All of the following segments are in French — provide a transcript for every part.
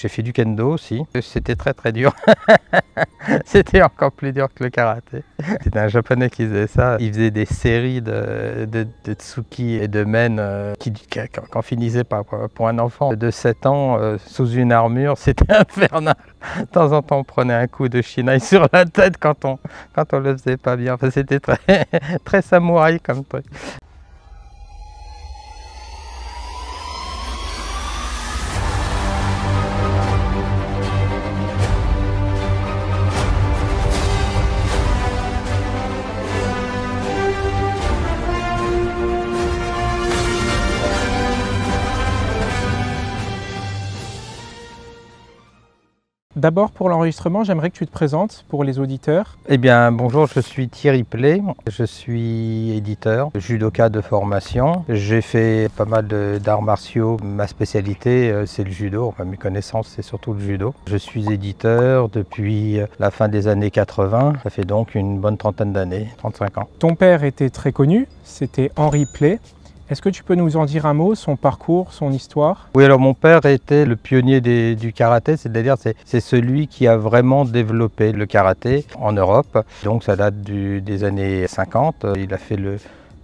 J'ai fait du kendo aussi. C'était très dur. C'était encore plus dur que le karaté. C'était un japonais qui faisait ça. Il faisait des séries de tsuki et de men qui en finissaient pas. Pour un enfant de 7 ans sous une armure, c'était infernal. De temps en temps, on prenait un coup de shinai sur la tête quand on le faisait pas bien. Enfin, c'était très samouraï comme truc. D'abord, pour l'enregistrement, j'aimerais que tu te présentes pour les auditeurs. Eh bien, bonjour, je suis Thierry Play, je suis éditeur, judoka de formation. J'ai fait pas mal d'arts martiaux. Ma spécialité, c'est le judo. Enfin, mes connaissances, c'est surtout le judo. Je suis éditeur depuis la fin des années 80. Ça fait donc une bonne trentaine d'années, 35 ans. Ton père était très connu, c'était Henri Play. Est-ce que tu peux nous en dire un mot, son parcours, son histoire? Oui, alors mon père était le pionnier du karaté, c'est-à-dire c'est celui qui a vraiment développé le karaté en Europe. Donc ça date des années 50. Il a fait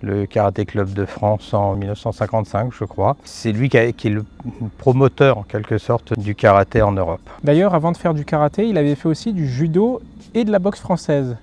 le Karaté Club de France en 1955, je crois. C'est lui qui est le promoteur, en quelque sorte, du karaté en Europe. D'ailleurs, avant de faire du karaté, il avait fait aussi du judo et de la boxe française.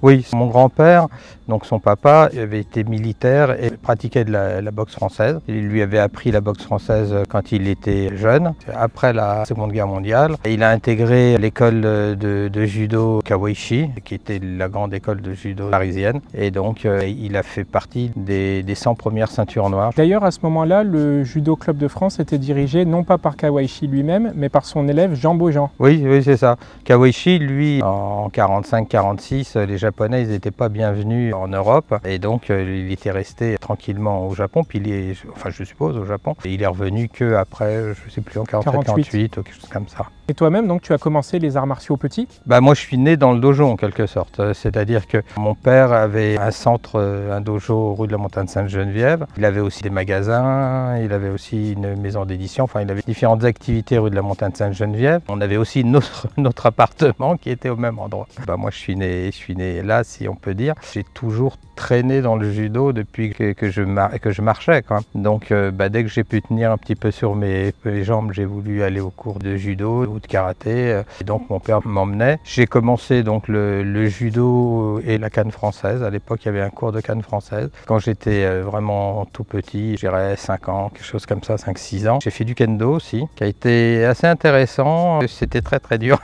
Oui, mon grand-père, donc son papa, avait été militaire et pratiquait de la boxe française. Il lui avait appris la boxe française quand il était jeune, après la Seconde Guerre mondiale. Il a intégré l'école de judo Kawaishi, qui était la grande école de judo parisienne. Et donc, il a fait partie des 100 premières ceintures noires. D'ailleurs, à ce moment-là, le Judo Club de France était dirigé non pas par Kawaishi lui-même, mais par son élève Jean Beaujean. Oui, c'est ça. Kawaishi, lui, en 45-46, les Japonais, ils n'étaient pas bienvenus en Europe et donc il était resté tranquillement au Japon, puis je suppose au Japon, et il est revenu qu'après, je ne sais plus, en 47-48 ou quelque chose comme ça. Et toi-même, donc, tu as commencé les arts martiaux petits? Moi, je suis né dans le dojo en quelque sorte, c'est-à-dire que mon père avait un centre, un dojo rue de la Montagne Sainte-Geneviève. Il avait aussi des magasins, il avait aussi une maison d'édition, enfin il avait différentes activités rue de la Montagne Sainte-Geneviève. On avait aussi notre appartement qui était au même endroit. Moi, je suis né là, si on peut dire. J'ai toujours traîné dans le judo depuis que je marchais, quoi. Donc dès que j'ai pu tenir un petit peu sur mes jambes, j'ai voulu aller au cours de judo ou de karaté, et donc mon père m'emmenait. J'ai commencé donc le judo et la canne française. À l'époque, il y avait un cours de canne française. Quand j'étais vraiment tout petit, je dirais 5 ans, quelque chose comme ça, 5-6 ans. J'ai fait du kendo aussi, qui a été assez intéressant. C'était très dur.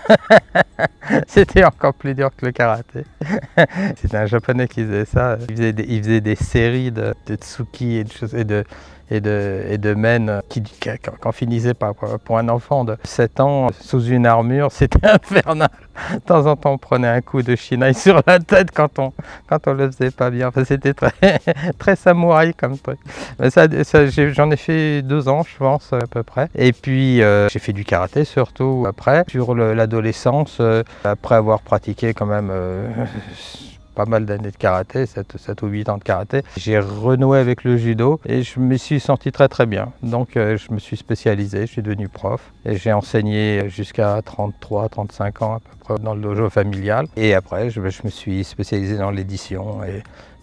C'était encore plus dur que le karaté. C'était un japonais qui faisait ça. Il faisait des séries de tsuki et de men qui en finissaient pas. Pour un enfant de 7 ans sous une armure, c'était infernal. De temps en temps, on prenait un coup de shinai sur la tête quand on le faisait pas bien. Enfin, c'était très samouraï comme truc. Mais j'en ai fait 2 ans, je pense, à peu près. Et puis, j'ai fait du karaté surtout après. Sur l'adolescence, après avoir pratiqué quand même pas mal d'années de karaté, 7 ou 8 ans de karaté. J'ai renoué avec le judo et je me suis senti très bien. Donc je me suis spécialisé, je suis devenu prof et j'ai enseigné jusqu'à 33-35 ans à peu près dans le dojo familial. Et après je me suis spécialisé dans l'édition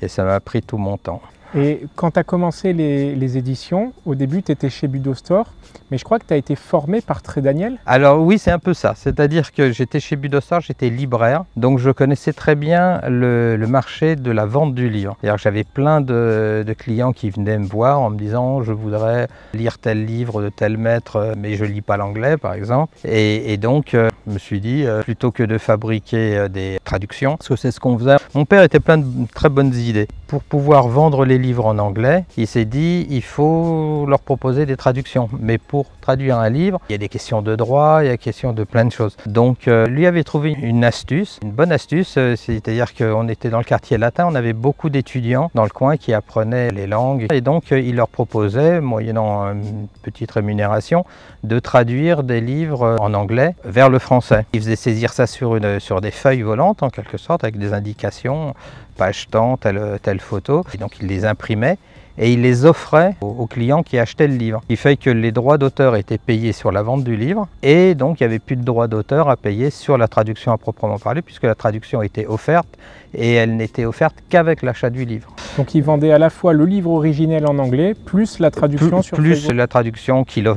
et ça m'a pris tout mon temps. Et quand tu as commencé les éditions, au début tu étais chez Budo Store, mais je crois que tu as été formé par Trédaniel. Alors oui, c'est un peu ça, c'est-à-dire que j'étais chez Budo Store, j'étais libraire, donc je connaissais très bien le marché de la vente du livre. J'avais plein de clients qui venaient me voir en me disant je voudrais lire tel livre de tel maître, mais je lis pas l'anglais par exemple. Et donc je me suis dit, plutôt que de fabriquer des traductions, parce que c'est ce qu'on faisait, mon père était plein de très bonnes idées. Pour pouvoir vendre les livres en anglais, il s'est dit il faut leur proposer des traductions. Mais pour traduire un livre, il y a des questions de droit, il y a des questions de plein de choses. Donc lui avait trouvé une astuce, une bonne astuce, c'est-à-dire qu'on était dans le quartier latin, on avait beaucoup d'étudiants dans le coin qui apprenaient les langues. Et donc il leur proposait, moyennant une petite rémunération, de traduire des livres en anglais vers le français. Il faisait saisir ça sur des feuilles volantes en quelque sorte, avec des indications, page temps, telle photo. Et donc il les imprimait et il les offrait aux clients qui achetaient le livre. Il fait que les droits d'auteur étaient payés sur la vente du livre et donc il n'y avait plus de droits d'auteur à payer sur la traduction à proprement parler puisque la traduction était offerte et elle n'était offerte qu'avec l'achat du livre. Donc il vendait à la fois le livre originel en anglais plus la traduction sur plus la traduction qu'il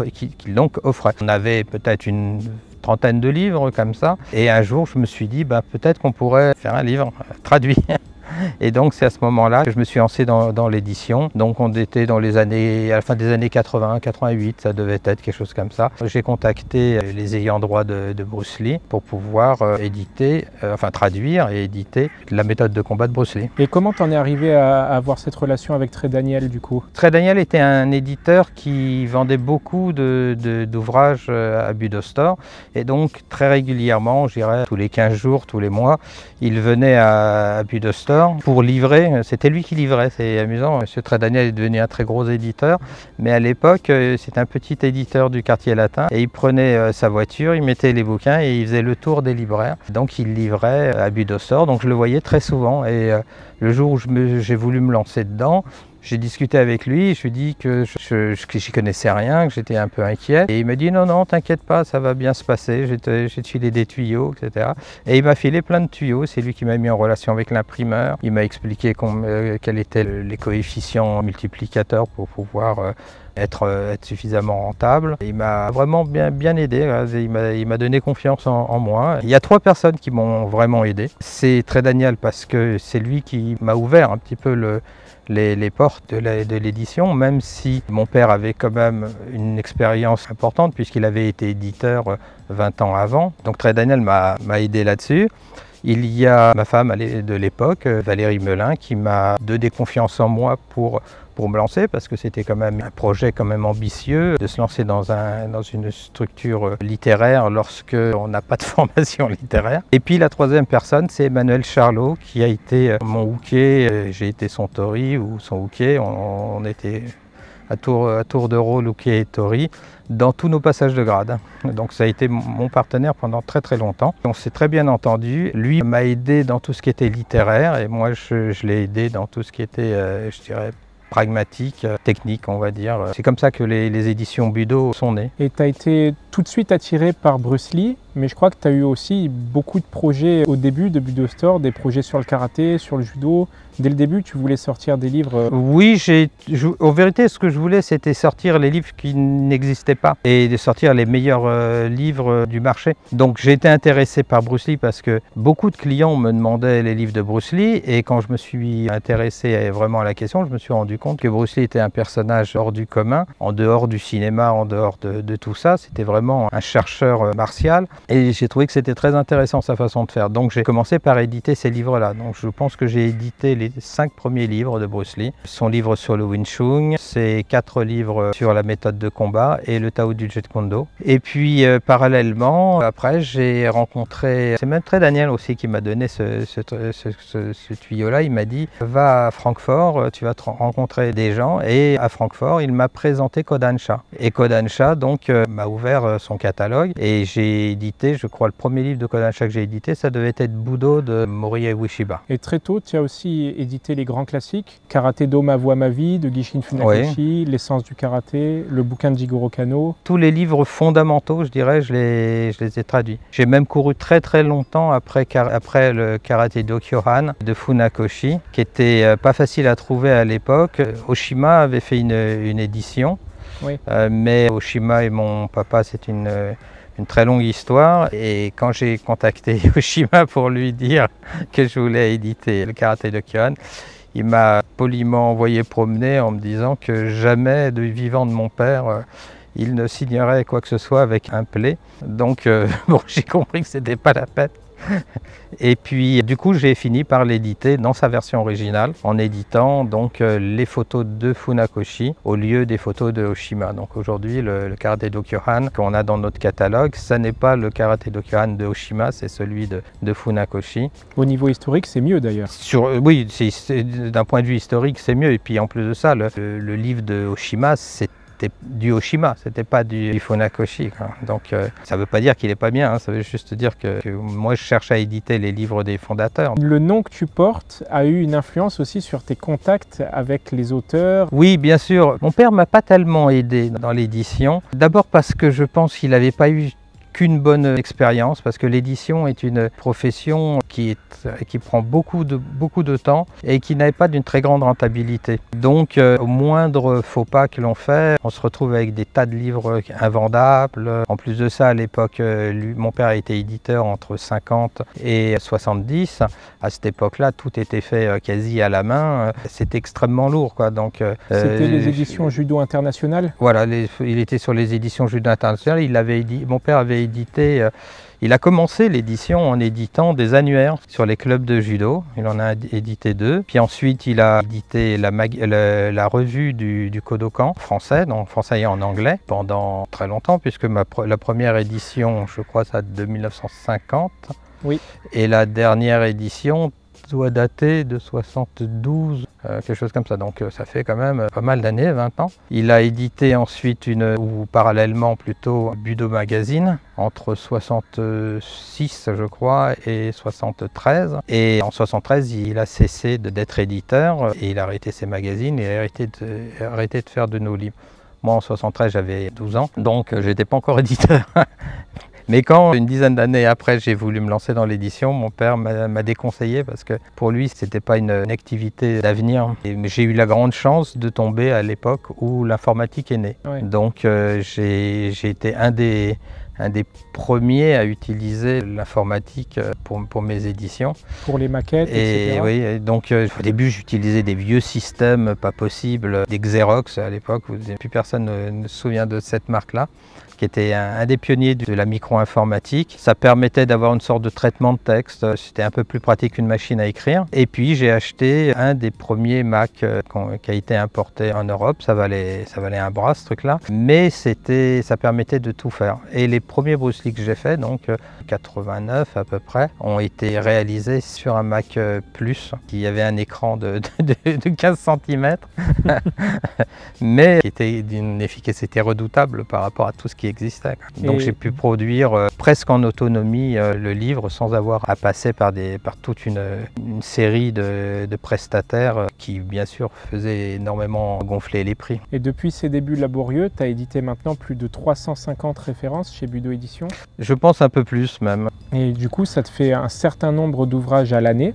donc offrait. On avait peut-être une trentaine de livres comme ça et un jour je me suis dit peut-être qu'on pourrait faire un livre traduit. Et donc c'est à ce moment-là que je me suis lancé dans l'édition. Donc on était à la fin des années 80, 88, ça devait être quelque chose comme ça. J'ai contacté les ayants droit de Bruce Lee pour pouvoir traduire et éditer la méthode de combat de Bruce Lee. Et comment t'en es arrivé à avoir cette relation avec Trey Daniel du coup? Trey Daniel était un éditeur qui vendait beaucoup d'ouvrages à Budo Store et donc très régulièrement, je dirais tous les 15 jours, tous les mois, il venait à Budo Store pour livrer. C'était lui qui livrait, c'est amusant. Monsieur Trey Daniel est devenu un très gros éditeur, mais à l'époque c'était un petit éditeur du quartier latin et il prenait sa voiture, il mettait les bouquins et il faisait le tour des libraires. Donc il livrait à Budo Store, donc je le voyais très souvent et le jour où j'ai voulu me lancer dedans, j'ai discuté avec lui, je lui ai dit que je n'y connaissais rien, que j'étais un peu inquiet. Et il m'a dit non, t'inquiète pas, ça va bien se passer, j'ai te filé des tuyaux, etc. Et il m'a filé plein de tuyaux, c'est lui qui m'a mis en relation avec l'imprimeur. Il m'a expliqué quels étaient les coefficients multiplicateurs pour pouvoir être suffisamment rentable. Il m'a vraiment bien aidé, il m'a donné confiance en moi. Il y a 3 personnes qui m'ont vraiment aidé. C'est Trey Daniel parce que c'est lui qui m'a ouvert un petit peu les portes de l'édition, même si mon père avait quand même une expérience importante puisqu'il avait été éditeur 20 ans avant. Donc Trey Daniel m'a aidé là-dessus. Il y a ma femme de l'époque, Valérie Melin, qui m'a donné confiance en moi pour me lancer parce que c'était quand même un projet quand même ambitieux de se lancer dans une structure littéraire lorsque on n'a pas de formation littéraire. Et puis la 3e personne, c'est Emmanuel Charlot qui a été mon hooké. J'ai été son tori ou son hooké. On était à tour de rôle hooké et tori dans tous nos passages de grade. Donc ça a été mon partenaire pendant très longtemps. On s'est très bien entendu. Lui m'a aidé dans tout ce qui était littéraire et moi je l'ai aidé dans tout ce qui était, je dirais, pragmatique, technique, on va dire. C'est comme ça que les éditions Budo sont nées. Et tu as été tout de suite attiré par Bruce Lee, mais je crois que tu as eu aussi beaucoup de projets au début de Budo Store, des projets sur le karaté, sur le judo. Dès le début, tu voulais sortir des livres? Oui, en vérité, ce que je voulais, c'était sortir les livres qui n'existaient pas et de sortir les meilleurs livres du marché. Donc j'ai été intéressé par Bruce Lee parce que beaucoup de clients me demandaient les livres de Bruce Lee et quand je me suis intéressé vraiment à la question, je me suis rendu compte que Bruce Lee était un personnage hors du commun, en dehors du cinéma, en dehors de tout ça. C'était vraiment un chercheur martial et j'ai trouvé que c'était très intéressant sa façon de faire. Donc j'ai commencé par éditer ces livres-là. Donc je pense que j'ai édité les 5 premiers livres de Bruce Lee. Son livre sur le Wing Chun, ses 4 livres sur la méthode de combat et le Tao du Jeet Kune Do. Et puis parallèlement, après j'ai rencontré, c'est même Trey Daniel aussi qui m'a donné ce tuyau-là. Il m'a dit va à Francfort, tu vas te rencontrer des gens. Et à Francfort, il m'a présenté Kodansha. Et Kodansha donc m'a ouvert son catalogue et j'ai édité, je crois, le premier livre de Kodansha que j'ai édité, ça devait être Budo de Mori Ueshiba. Et très tôt, tu as aussi édité les grands classiques, Karaté-Do, Ma voix, ma vie, de Gishin Funakoshi, oui. L'essence du karaté, le bouquin de Jigoro Kano. Tous les livres fondamentaux, je dirais, je les ai traduits. J'ai même couru très longtemps après le Karaté-Do Kyohan de Funakoshi, qui était pas facile à trouver à l'époque. Oshima avait fait une édition, oui. Mais Oshima et mon papa, c'est une très longue histoire et quand j'ai contacté Oshima pour lui dire que je voulais éditer le Karaté-Do Kyohan, il m'a poliment envoyé promener en me disant que jamais de vivant de mon père il ne signerait quoi que ce soit avec un play. Donc bon, j'ai compris que c'était pas la peine. Et puis du coup j'ai fini par l'éditer dans sa version originale en éditant donc les photos de Funakoshi au lieu des photos de Oshima. Donc aujourd'hui le Karaté-Do Kyohan qu'on a dans notre catalogue, ça n'est pas le Karaté-Do Kyohan de Oshima, c'est celui de Funakoshi. Au niveau historique c'est mieux d'ailleurs. Oui, d'un point de vue historique c'est mieux et puis en plus de ça le livre de Oshima c'est c'était du Oshima, c'était pas du Funakoshi, quoi. Donc ça veut pas dire qu'il est pas bien, hein, ça veut juste dire que moi je cherche à éditer les livres des fondateurs. Le nom que tu portes a eu une influence aussi sur tes contacts avec les auteurs? Oui, bien sûr. Mon père m'a pas tellement aidé dans l'édition. D'abord parce que je pense qu'il n'avait pas eu qu'une bonne expérience, parce que l'édition est une profession qui prend beaucoup de temps et qui n'avait pas d'une très grande rentabilité. Donc au moindre faux pas que l'on fait, on se retrouve avec des tas de livres invendables. En plus de ça, à l'époque, mon père a été éditeur entre 50 et 70. À cette époque-là, tout était fait quasi à la main. C'était extrêmement lourd, quoi. Donc, c'était les éditions Judo International? Voilà, il était sur les éditions Judo International. Mon père avait édité, il a commencé l'édition en éditant des annuaires sur les clubs de judo. Il en a édité 2. Puis ensuite, il a édité la revue du Kodokan français, en français et en anglais, pendant très longtemps, puisque la première édition, je crois, ça date de 1950. Oui. Et la dernière édition doit dater de 72, quelque chose comme ça. Donc ça fait quand même pas mal d'années, 20 ans. Il a édité ensuite ou parallèlement plutôt, Budo Magazine, entre 66, je crois, et 73. Et en 73, il a cessé d'être éditeur et il a arrêté ses magazines et a arrêté de faire de nos livres. Moi, en 73, j'avais 12 ans, donc j'étais pas encore éditeur. Mais quand, une dizaine d'années après, j'ai voulu me lancer dans l'édition, mon père m'a déconseillé parce que pour lui, c'était pas une activité d'avenir. Mais j'ai eu la grande chance de tomber à l'époque où l'informatique est née. Ouais. Donc j'ai été un des premiers à utiliser l'informatique pour mes éditions. Pour les maquettes, etc. Oui, donc au début j'utilisais des vieux systèmes pas possibles, des Xerox à l'époque, plus personne ne se souvient de cette marque-là, qui était un des pionniers de la micro-informatique. Ça permettait d'avoir une sorte de traitement de texte, c'était un peu plus pratique qu'une machine à écrire. Et puis j'ai acheté un des premiers Mac qui a été importé en Europe, ça valait un bras ce truc-là, mais ça permettait de tout faire. Et les premiers Bruce Lee que j'ai fait, donc 89 à peu près, ont été réalisés sur un Mac Plus, qui avait un écran de 15 cm, mais qui était d'une efficacité redoutable par rapport à tout ce qui existait. Donc j'ai pu produire presque en autonomie le livre sans avoir à passer par toute une série de prestataires qui bien sûr faisaient énormément gonfler les prix. Et depuis ces débuts laborieux, tu as édité maintenant plus de 350 références chez Budo Édition? Je pense un peu plus même. Et du coup ça te fait un certain nombre d'ouvrages à l'année.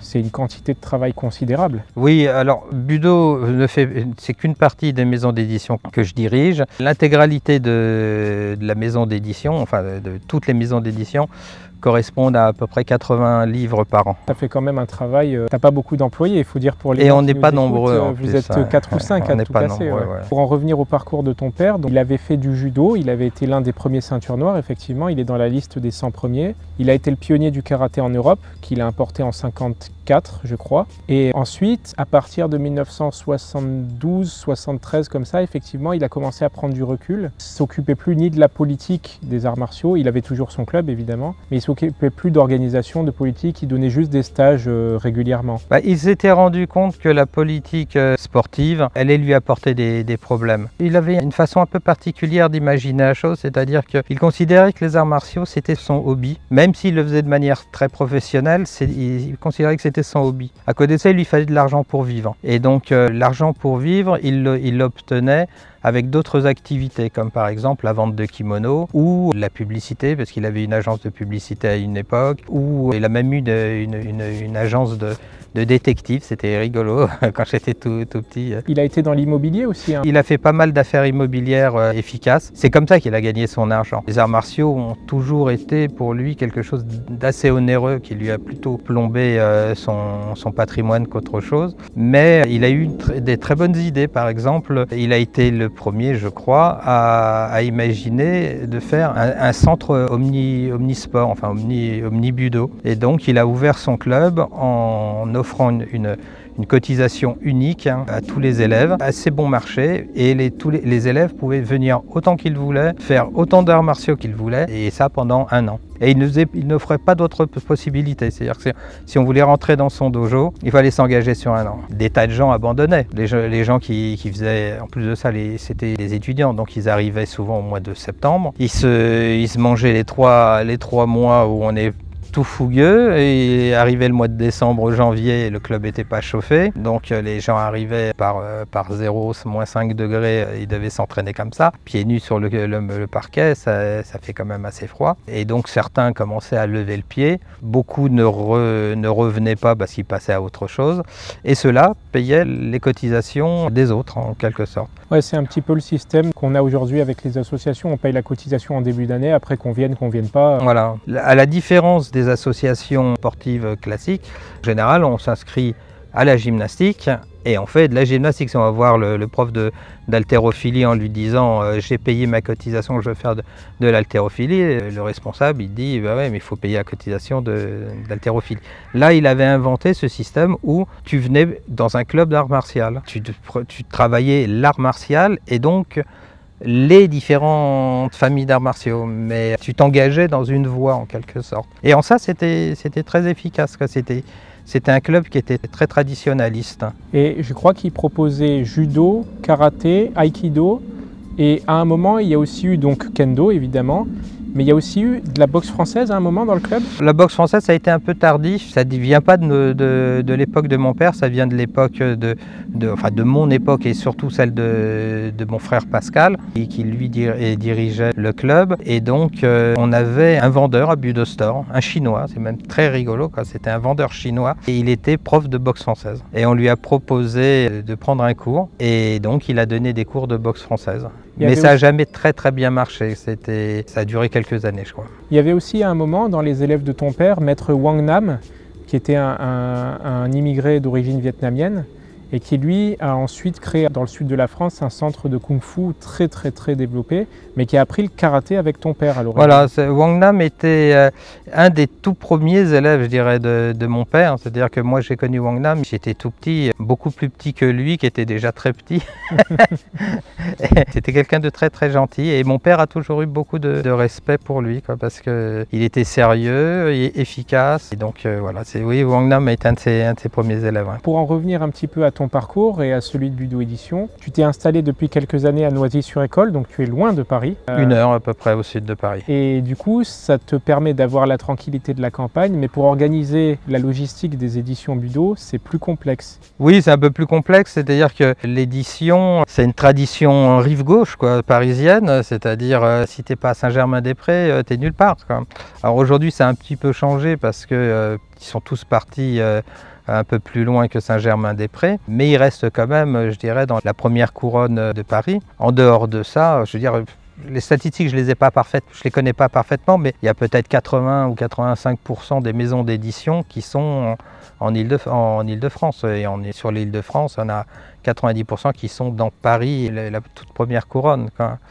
C'est une quantité de travail considérable. Oui, alors Budo c'est qu'une partie des maisons d'édition que je dirige. L'intégralité de la maison d'édition, enfin de toutes les maisons d'édition, correspondent à peu près 80 livres par an. Ça fait quand même un travail, tu n'as pas beaucoup d'employés, il faut dire pour les gens. Et on n'est pas nombreux en plus. Vous êtes 4 ou 5 à tout casser. Ouais. Pour en revenir au parcours de ton père, donc, il avait fait du judo, il avait été l'un des premiers ceintures noires, effectivement, il est dans la liste des 100 premiers. Il a été le pionnier du karaté en Europe, qu'il a importé en 54, je crois. Et ensuite, à partir de 1972-73, comme ça, effectivement, il a commencé à prendre du recul. Il ne s'occupait plus ni de la politique des arts martiaux, il avait toujours son club, évidemment, mais il s'occupait plus d'organisation, de politique, il donnait juste des stages régulièrement. Il s'était rendu compte que la politique sportive allait lui apporter des problèmes. Il avait une façon un peu particulière d'imaginer la chose, c'est-à-dire qu'il considérait que les arts martiaux c'était son hobby. Même s'il le faisait de manière très professionnelle, il considérait que c'était son hobby. À côté de ça, il lui fallait de l'argent pour vivre. Et donc l'argent pour vivre, il l'obtenait avec d'autres activités, comme par exemple la vente de kimonos ou la publicité, parce qu'il avait une agence de publicité à une époque, ou il a même eu une agence de détective, c'était rigolo quand j'étais tout petit. Il a été dans l'immobilier aussi, hein. Il a fait pas mal d'affaires immobilières efficaces. C'est comme ça qu'il a gagné son argent. Les arts martiaux ont toujours été pour lui quelque chose d'assez onéreux, qui lui a plutôt plombé son patrimoine qu'autre chose. Mais il a eu des très bonnes idées. Par exemple, il a été le premier, je crois, à imaginer de faire un centre omnisport, enfin omnibudo. Et donc il a ouvert son club en offrant une cotisation unique à tous les élèves, assez bon marché, et tous les élèves pouvaient venir autant qu'ils voulaient, faire autant d'arts martiaux qu'ils voulaient, et ça pendant 1 an. Et il n'offrait pas d'autres possibilités, c'est-à-dire que si on voulait rentrer dans son dojo, il fallait s'engager sur 1 an. Des tas de gens abandonnaient, les gens qui faisaient, en plus de ça, c'était les étudiants, donc ils arrivaient souvent au mois de septembre, ils se mangeaient les trois mois où on est tout fougueux, et arrivé le mois de décembre, janvier, le club n'était pas chauffé, donc les gens arrivaient par 0, moins 5 degrés, ils devaient s'entraîner comme ça, pieds nus sur le parquet, ça fait quand même assez froid, et donc certains commençaient à lever le pied, beaucoup ne revenaient pas parce qu'ils passaient à autre chose, et ceux-là payaient les cotisations des autres en quelque sorte. Ouais, c'est un petit peu le système qu'on a aujourd'hui avec les associations, on paye la cotisation en début d'année, après qu'on vienne pas. Voilà, à la différence des associations sportives classiques, en général on s'inscrit à la gymnastique et on fait de la gymnastique. Si on va voir le prof d'haltérophilie en lui disant j'ai payé ma cotisation, je veux faire de l'haltérophilie, le responsable il dit bah ouais, mais il faut payer la cotisation d'haltérophilie. Là il avait inventé ce système où tu venais dans un club d'art martial, tu travaillais l'art martial et donc les différentes familles d'arts martiaux, mais tu t'engageais dans une voie en quelque sorte. Et en ça, c'était très efficace. C'était un club qui était très traditionnaliste. Et je crois qu'il proposait judo, karaté, aikido, et à un moment, il y a aussi eu donc kendo, évidemment, mais il y a aussi eu de la boxe française à un moment dans le club. La boxe française, ça a été un peu tardif. Ça ne vient pas de l'époque de mon père, ça vient de l'époque de mon époque et surtout celle de mon frère Pascal, qui lui dirigeait le club. Et donc, on avait un vendeur à Budo Store, un chinois, c'est même très rigolo, c'était un vendeur chinois. Et il était prof de boxe française. Et on lui a proposé de prendre un cours. Et donc, il a donné des cours de boxe française. Mais ça n'a jamais très bien marché, ça a duré quelques années je crois. Il y avait aussi à un moment dans les élèves de ton père, maître Wang Nam, qui était un immigré d'origine vietnamienne et qui lui a ensuite créé dans le sud de la France un centre de kung-fu très développé, mais qui a appris le karaté avec ton père à l'origine. Voilà, Wang Nam était un des tout premiers élèves, je dirais, de mon père. C'est-à-dire que moi j'ai connu Wang Nam, j'étais tout petit, beaucoup plus petit que lui, qui était déjà très petit. C'était quelqu'un de très gentil et mon père a toujours eu beaucoup de respect pour lui, parce qu'il était sérieux et efficace. Et donc voilà, oui, Wang Nam est un de ses premiers élèves. Ouais. Pour en revenir un petit peu à ton parcours et à celui de Budo Édition, tu t'es installé depuis quelques années à Noisy-sur-École, donc tu es loin de Paris. 1 heure à peu près au sud de Paris. Et du coup, ça te permet d'avoir la tranquillité de la campagne, mais pour organiser la logistique des éditions Budo, c'est plus complexe. Oui, c'est un peu plus complexe, c'est-à-dire que l'édition, c'est une tradition rive gauche, parisienne, c'est-à-dire si t'es pas à Saint-Germain-des-Prés, t'es nulle part. Alors aujourd'hui, ça a un petit peu changé parce que ils sont tous partis un peu plus loin que Saint-Germain-des-Prés, mais il reste quand même, je dirais, dans la première couronne de Paris. En dehors de ça, je veux dire, les statistiques, je les connais pas parfaitement, mais il y a peut-être 80 ou 85% des maisons d'édition qui sont en Île-de-France. Et sur l'Île-de-France, on a 90% qui sont dans Paris, la toute première couronne.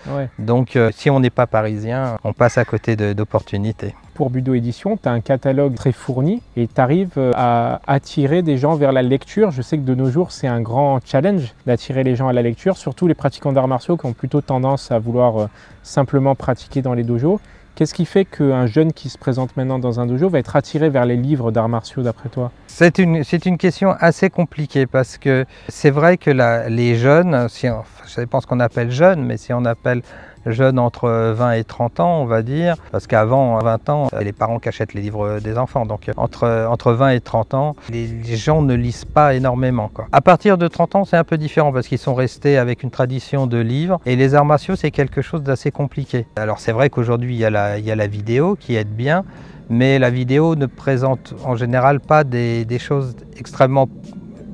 Ouais. Donc si on n'est pas parisien, on passe à côté d'opportunités. Pour Budo Édition, tu as un catalogue très fourni et tu arrives à attirer des gens vers la lecture. Je sais que de nos jours, c'est un grand challenge d'attirer les gens à la lecture, surtout les pratiquants d'arts martiaux qui ont plutôt tendance à vouloir simplement pratiquer dans les dojos. Qu'est-ce qui fait qu'un jeune qui se présente maintenant dans un dojo va être attiré vers les livres d'arts martiaux d'après toi? C'est une question assez compliquée parce que c'est vrai que les jeunes, je ne sais pas ce qu'on appelle jeunes, mais si on appelle jeunes entre 20 et 30 ans, on va dire, parce qu'avant 20 ans, les parents qui achètent les livres des enfants, donc entre 20 et 30 ans, les gens ne lisent pas énormément. À partir de 30 ans, c'est un peu différent parce qu'ils sont restés avec une tradition de livres et les arts martiaux, c'est quelque chose d'assez compliqué. Alors c'est vrai qu'aujourd'hui, il y a la vidéo qui aide bien, mais la vidéo ne présente en général pas des choses extrêmement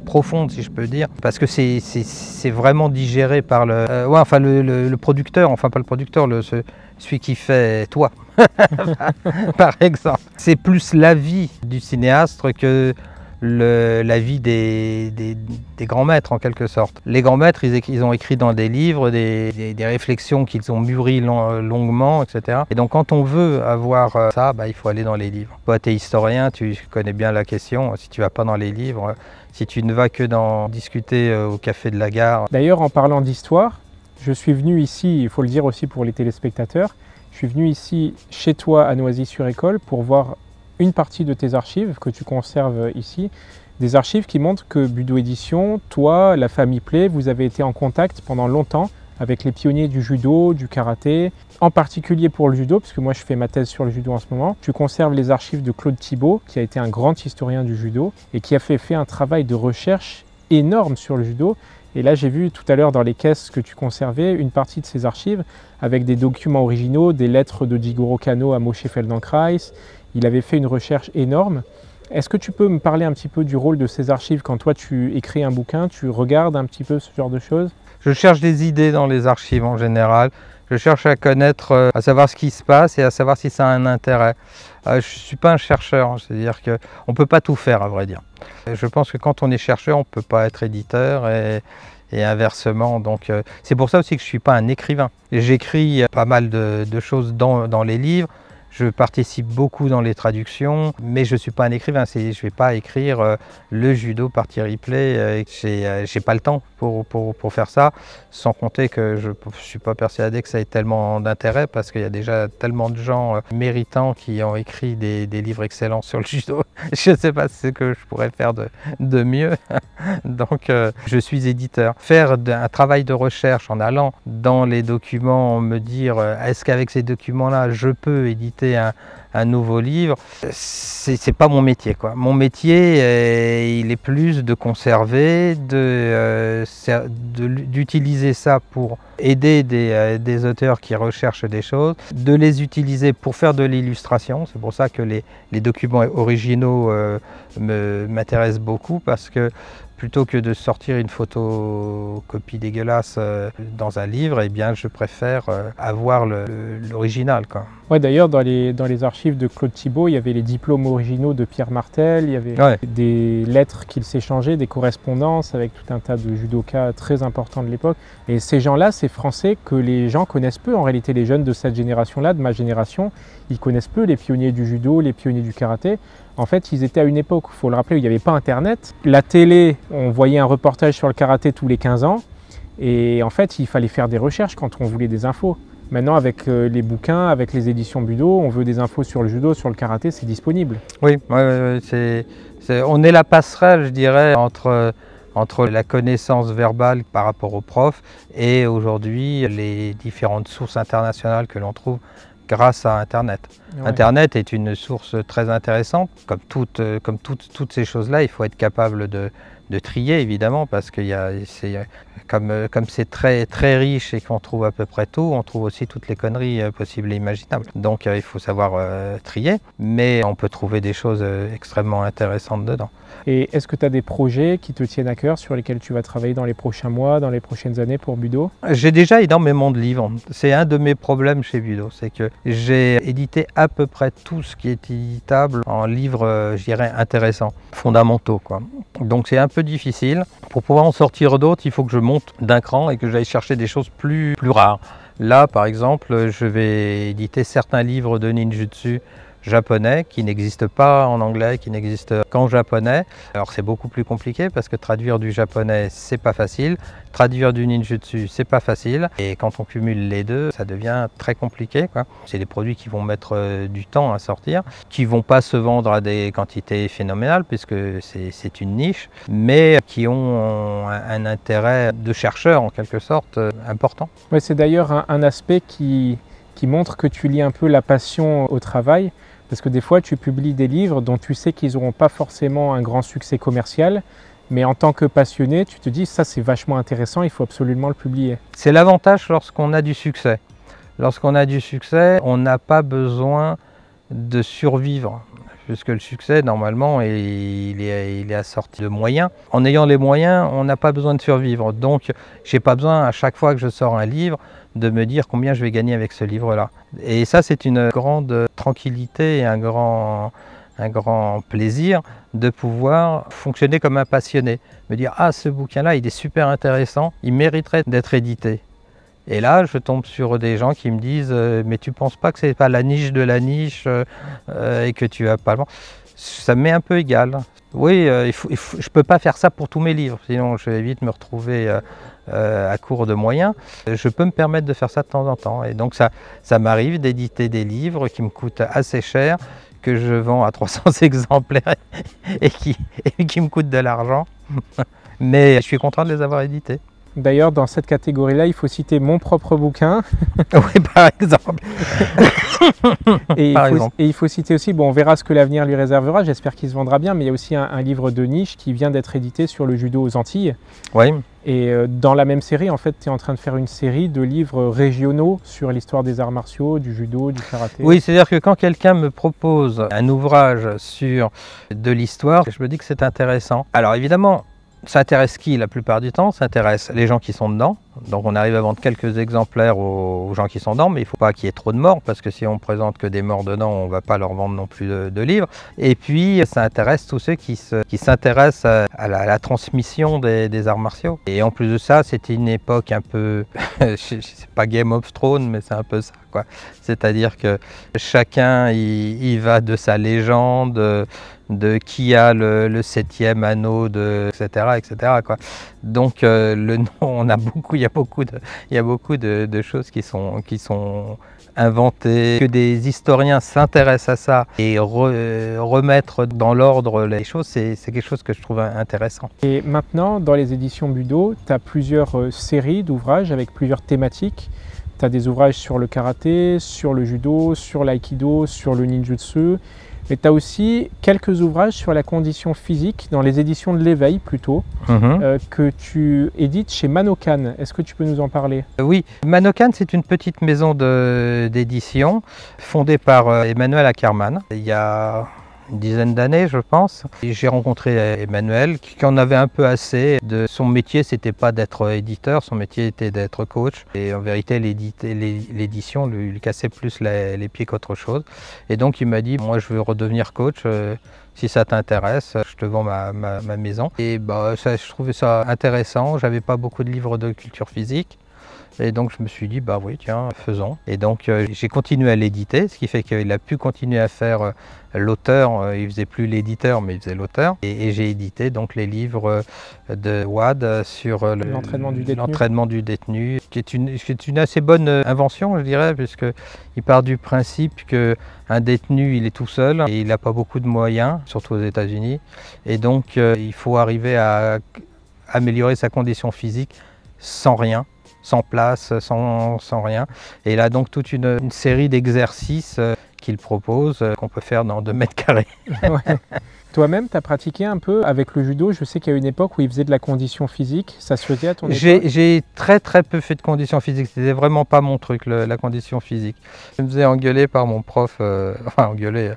profonde, si je peux dire, parce que c'est vraiment digéré par le producteur, enfin pas le producteur, celui qui fait toi, par exemple. C'est plus l'avis du cinéaste que la vie des grands maîtres en quelque sorte. Les grands maîtres, ils ont écrit dans des livres des réflexions qu'ils ont mûries longuement, etc. Et donc quand on veut avoir ça, il faut aller dans les livres. Toi, tu es historien, tu connais bien la question. Si tu ne vas pas dans les livres, si tu ne vas que discuter au café de la gare. D'ailleurs, en parlant d'histoire, je suis venu ici, il faut le dire aussi pour les téléspectateurs, je suis venu ici chez toi à Noisy-sur-École pour voir une partie de tes archives que tu conserves ici. Des archives qui montrent que Budo Édition, toi, la famille Play, vous avez été en contact pendant longtemps avec les pionniers du judo, du karaté, en particulier pour le judo, parce que moi je fais ma thèse sur le judo en ce moment. Tu conserves les archives de Claude Thibault, qui a été un grand historien du judo et qui a fait un travail de recherche énorme sur le judo. Et là, j'ai vu tout à l'heure dans les caisses que tu conservais une partie de ces archives avec des documents originaux, des lettres de Jigoro Kano à Moshe Feldenkrais. Il avait fait une recherche énorme. Est-ce que tu peux me parler un petit peu du rôle de ces archives quand toi tu écris un bouquin, tu regardes un petit peu ce genre de choses? Je cherche des idées dans les archives en général. Je cherche à connaître, à savoir ce qui se passe et à savoir si ça a un intérêt. Je ne suis pas un chercheur, c'est-à-dire qu'on ne peut pas tout faire à vrai dire. Je pense que quand on est chercheur, on ne peut pas être éditeur et inversement. Donc c'est pour ça aussi que je ne suis pas un écrivain. J'écris pas mal de choses dans les livres. Je participe beaucoup dans les traductions, mais je ne suis pas un écrivain. Je ne vais pas écrire le judo par Thierry Play. Je n'ai pas le temps pour faire ça, sans compter que je ne suis pas persuadé que ça ait tellement d'intérêt, parce qu'il y a déjà tellement de gens méritants qui ont écrit des livres excellents sur le judo. Je ne sais pas ce que je pourrais faire de mieux. Donc je suis éditeur. Faire un travail de recherche en allant dans les documents, me dire est-ce qu'avec ces documents-là, je peux éditer un nouveau livre, c'est pas mon métier, quoi. Mon métier, il est plus de conserver, d'utiliser ça pour aider des auteurs qui recherchent des choses, de les utiliser pour faire de l'illustration. C'est pour ça que les documents originaux m'intéressent beaucoup, parce que plutôt que de sortir une photocopie dégueulasse dans un livre, eh bien, je préfère avoir l'original, quoi. Ouais, d'ailleurs, dans les archives de Claude Thibault, il y avait les diplômes originaux de Pierre Martel, il y avait des lettres qu'il s'échangeait, des correspondances avec tout un tas de judokas très importants de l'époque. Et ces gens-là, ces Français que les gens connaissent peu. En réalité, les jeunes de cette génération-là, de ma génération, ils connaissent peu les pionniers du judo, les pionniers du karaté. En fait, ils étaient à une époque, il faut le rappeler, où il n'y avait pas Internet. La télé, on voyait un reportage sur le karaté tous les 15 ans. Et en fait, il fallait faire des recherches quand on voulait des infos. Maintenant, avec les bouquins, avec les éditions Budo, on veut des infos sur le judo, sur le karaté, c'est disponible. Oui, on est la passerelle, je dirais, entre la connaissance verbale par rapport aux profs et aujourd'hui les différentes sources internationales que l'on trouve grâce à Internet. Ouais. Internet est une source très intéressante. Comme toutes ces choses-là, il faut être capable de trier, évidemment, parce que comme c'est très, très riche et qu'on trouve à peu près tout, on trouve aussi toutes les conneries possibles et imaginables. Donc il faut savoir trier, mais on peut trouver des choses extrêmement intéressantes dedans. Et est-ce que tu as des projets qui te tiennent à cœur, sur lesquels tu vas travailler dans les prochains mois, dans les prochaines années pour Budo? J'ai déjà énormément de livres. C'est un de mes problèmes chez Budo, c'est que j'ai édité à peu près tout ce qui est éditable en livres, je dirais, intéressants, fondamentaux, quoi. Donc c'est un peu difficile. Pour pouvoir en sortir d'autres, il faut que je monte d'un cran et que j'aille chercher des choses plus rares. Là, par exemple, je vais éditer certains livres de ninjutsu japonais qui n'existent pas en anglais, qui n'existent qu'en japonais. Alors c'est beaucoup plus compliqué parce que traduire du japonais, c'est pas facile. Traduire du ninjutsu, c'est pas facile. Et quand on cumule les deux, ça devient très compliqué, quoi. C'est des produits qui vont mettre du temps à sortir, qui vont pas se vendre à des quantités phénoménales puisque c'est une niche, mais qui ont un intérêt de chercheur en quelque sorte important. Ouais, c'est d'ailleurs un aspect qui montre que tu lis un peu la passion au travail. Parce que des fois, tu publies des livres dont tu sais qu'ils n'auront pas forcément un grand succès commercial, mais en tant que passionné, tu te dis ça c'est vachement intéressant, il faut absolument le publier. C'est l'avantage lorsqu'on a du succès. Lorsqu'on a du succès, on n'a pas besoin de survivre, puisque le succès, normalement, il est assorti de moyens. En ayant les moyens, on n'a pas besoin de survivre. Donc, je n'ai pas besoin, à chaque fois que je sors un livre, de me dire combien je vais gagner avec ce livre-là. Et ça, c'est une grande tranquillité et un grand un grand plaisir de pouvoir fonctionner comme un passionné. Me dire, ah, ce bouquin-là, il est super intéressant, il mériterait d'être édité. Et là, je tombe sur des gens qui me disent, mais tu ne penses pas que ce n'est pas la niche de la niche et que tu vas pas loin. Ça m'est un peu égal. Oui, je ne peux pas faire ça pour tous mes livres, sinon je vais vite me retrouver à court de moyens. Je peux me permettre de faire ça de temps en temps. Et donc ça m'arrive d'éditer des livres qui me coûtent assez cher, que je vends à 300 exemplaires et qui me coûtent de l'argent. Mais je suis content de les avoir édités. D'ailleurs, dans cette catégorie-là, il faut citer mon propre bouquin. Oui, par exemple. Et il faut citer aussi, bon, on verra ce que l'avenir lui réservera, j'espère qu'il se vendra bien, mais il y a aussi un livre de niche qui vient d'être édité sur le judo aux Antilles. Oui. Et dans la même série, en fait, tu es en train de faire une série de livres régionaux sur l'histoire des arts martiaux, du judo, du karaté. Oui, c'est-à-dire que quand quelqu'un me propose un ouvrage sur de l'histoire, je me dis que c'est intéressant. Alors évidemment, ça intéresse qui la plupart du temps? Ça intéresse les gens qui sont dedans. Donc on arrive à vendre quelques exemplaires aux gens qui sont dedans, mais il ne faut pas qu'il y ait trop de morts, parce que si on présente que des morts dedans, on ne va pas leur vendre non plus de livres. Et puis ça intéresse tous ceux qui s'intéressent à la transmission des arts martiaux. Et en plus de ça, c'était une époque un peu, c'est pas Game of Thrones, mais c'est un peu ça, quoi. C'est-à-dire que chacun il va de sa légende, de qui a le 7e anneau, etc. quoi. Donc le nom, il y a beaucoup de choses qui sont inventées, que des historiens s'intéressent à ça et remettre dans l'ordre les choses, c'est quelque chose que je trouve intéressant. Et maintenant, dans les éditions Budo, tu as plusieurs séries d'ouvrages avec plusieurs thématiques. Tu as des ouvrages sur le karaté, sur le judo, sur l'aïkido, sur le ninjutsu. Mais tu as aussi quelques ouvrages sur la condition physique, dans les éditions de l'éveil plutôt, que tu édites chez Manokan. Est-ce que tu peux nous en parler? Oui, Manokan, c'est une petite maison d'édition fondée par Emmanuel Ackerman. Il y a une dizaine d'années, je pense. J'ai rencontré Emmanuel qui en avait un peu assez. Son métier, c'était pas d'être éditeur, son métier était d'être coach. Et en vérité, l'édition lui cassait plus les pieds qu'autre chose. Et donc il m'a dit, moi je veux redevenir coach. Si ça t'intéresse, je te vends ma maison. Et je trouvais ça intéressant. J'avais pas beaucoup de livres de culture physique. Et donc je me suis dit, bah oui, tiens, faisons. Et donc j'ai continué à l'éditer, ce qui fait qu'il a pu continuer à faire l'auteur. Il faisait plus l'éditeur, mais il faisait l'auteur. Et j'ai édité donc les livres de Wad sur l'entraînement du détenu, qui est une assez bonne invention, je dirais, puisqu'il part du principe qu'un détenu, il est tout seul et il n'a pas beaucoup de moyens, surtout aux États-Unis. Et donc il faut arriver à améliorer sa condition physique sans rien, sans place, sans rien. Et il a donc toute une série d'exercices qu'il propose, qu'on peut faire dans 2 mètres carrés. Ouais. Toi-même, tu as pratiqué un peu avec le judo. Je sais qu'il y a une époque où il faisait de la condition physique. Ça se faisait à ton époque? J'ai très peu fait de condition physique. C'était vraiment pas mon truc, la condition physique. Je me faisais engueuler par mon prof, enfin engueuler,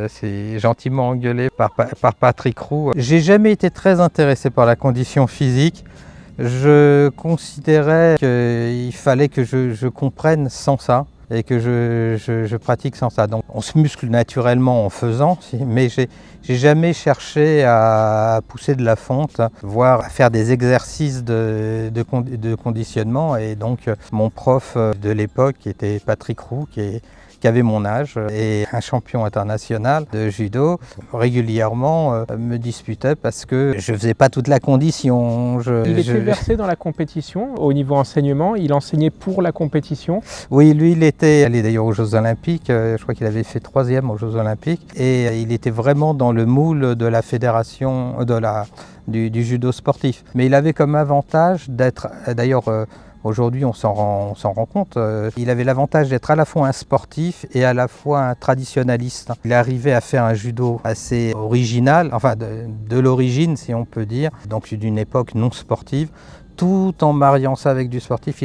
c'est gentiment engueulé par Patrick Roux. J'ai jamais été très intéressé par la condition physique. Je considérais qu'il fallait que je comprenne sans ça et que je pratique sans ça. Donc on se muscle naturellement en faisant, mais j'ai jamais cherché à pousser de la fonte, voire à faire des exercices de conditionnement. Et donc mon prof de l'époque, qui était Patrick Roux, qui avait mon âge et un champion international de judo, régulièrement me disputait parce que je faisais pas toute la condition. Il était versé dans la compétition, au niveau enseignement, il enseignait pour la compétition? Oui, lui il était allé d'ailleurs aux Jeux Olympiques, je crois qu'il avait fait 3e aux Jeux Olympiques, et il était vraiment dans le moule de la fédération, du judo sportif. Mais il avait comme avantage d'être, d'ailleurs aujourd'hui, on s'en rend compte. Il avait l'avantage d'être à la fois un sportif et à la fois un traditionnaliste. Il arrivait à faire un judo assez original, enfin de l'origine, si on peut dire, donc d'une époque non sportive, tout en mariant ça avec du sportif.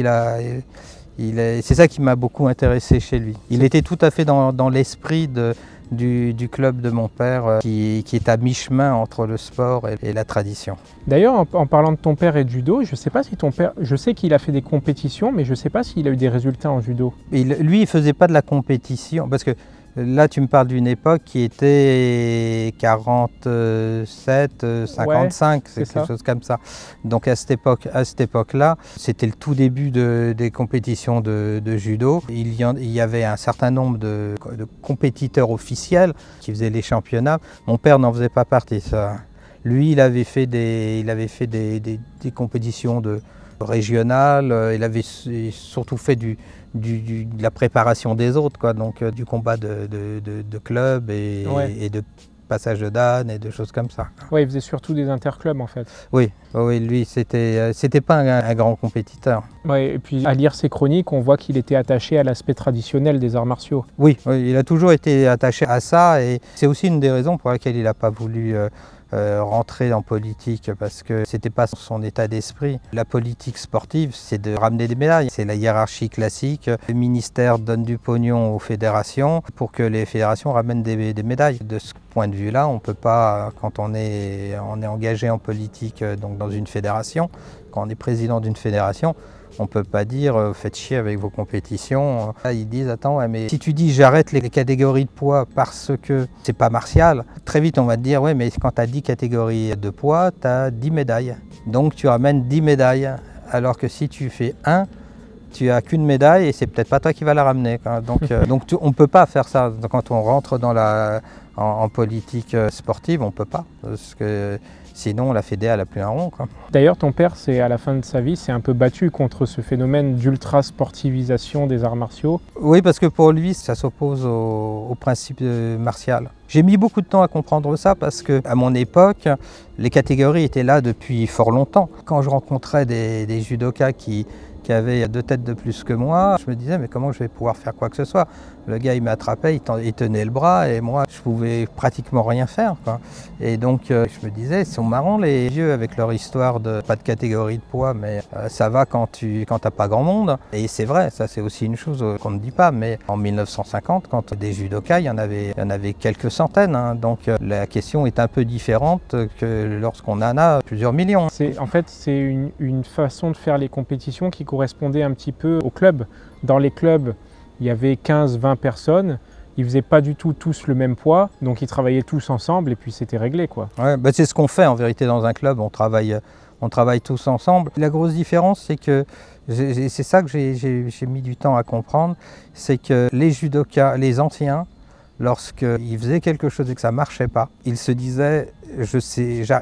C'est ça qui m'a beaucoup intéressé chez lui. Il était tout à fait dans l'esprit du club de mon père, qui est à mi-chemin entre le sport et la tradition. D'ailleurs, en parlant de ton père et de judo, je sais pas si ton père, je sais qu'il a fait des compétitions, mais je ne sais pas s'il a eu des résultats en judo. Lui, il ne faisait pas de la compétition, parce que Là, tu me parles d'une époque qui était 47, 55, ouais, c'est quelque chose comme ça. Donc à cette époque-là, c'était le tout début des compétitions de judo. Il y avait un certain nombre de compétiteurs officiels qui faisaient les championnats. Mon père n'en faisait pas partie, ça. Lui, il avait fait des compétitions régionales. Il avait surtout fait de la préparation des autres, quoi, donc du combat de club et de passage de Dan et de choses comme ça. Oui, il faisait surtout des interclubs en fait. Oui, lui, c'était pas un grand compétiteur. Ouais, et puis à lire ses chroniques, on voit qu'il était attaché à l'aspect traditionnel des arts martiaux. Oui, il a toujours été attaché à ça et c'est aussi une des raisons pour lesquelles il n'a pas voulu rentrer en politique, parce que c'était pas son état d'esprit. La politique sportive, c'est de ramener des médailles. C'est la hiérarchie classique. Le ministère donne du pognon aux fédérations pour que les fédérations ramènent des médailles. De ce point de vue-là, on peut pas, quand on est engagé en politique, donc dans une fédération, quand on est président d'une fédération, on ne peut pas dire faites chier avec vos compétitions. Là, ils disent attends, ouais, mais si tu dis j'arrête les catégories de poids parce que c'est pas martial, très vite on va te dire ouais, mais quand tu as 10 catégories de poids, tu as 10 médailles. Donc tu ramènes 10 médailles. Alors que si tu fais 1, tu n'as qu'une médaille et c'est peut-être pas toi qui vas la ramener. Donc on ne peut pas faire ça. Quand on rentre en politique sportive, on ne peut pas. Parce que sinon, la Fédé, elle n'a plus un rond. D'ailleurs, ton père, à la fin de sa vie, s'est un peu battu contre ce phénomène d'ultra-sportivisation des arts martiaux. Oui, parce que pour lui, ça s'oppose au principe martial. J'ai mis beaucoup de temps à comprendre ça parce qu'à mon époque, les catégories étaient là depuis fort longtemps. Quand je rencontrais des judokas qui avaient 2 têtes de plus que moi, je me disais mais comment je vais pouvoir faire quoi que ce soit? Le gars il m'attrapait, il tenait le bras et moi je pouvais pratiquement rien faire, quoi. Et donc je me disais, ils sont marrants les vieux avec leur histoire de pas de catégorie de poids, mais ça va quand t'as pas grand monde. Et c'est vrai, ça c'est aussi une chose qu'on ne dit pas, mais en 1950, quand des judokas, il y en avait quelques centaines, hein. Donc la question est un peu différente que lorsqu'on en a plusieurs millions. En fait, c'est une façon de faire les compétitions qui correspondait un petit peu au club. Dans les clubs, il y avait 15-20 personnes, ils ne faisaient pas du tout tous le même poids, donc ils travaillaient tous ensemble et puis c'était réglé, quoi. Ouais, bah c'est ce qu'on fait en vérité dans un club, on travaille tous ensemble. La grosse différence, c'est que, c'est ça que j'ai mis du temps à comprendre, c'est que les judokas, les anciens, lorsqu'ils faisaient quelque chose et que ça ne marchait pas, ils se disaient il y a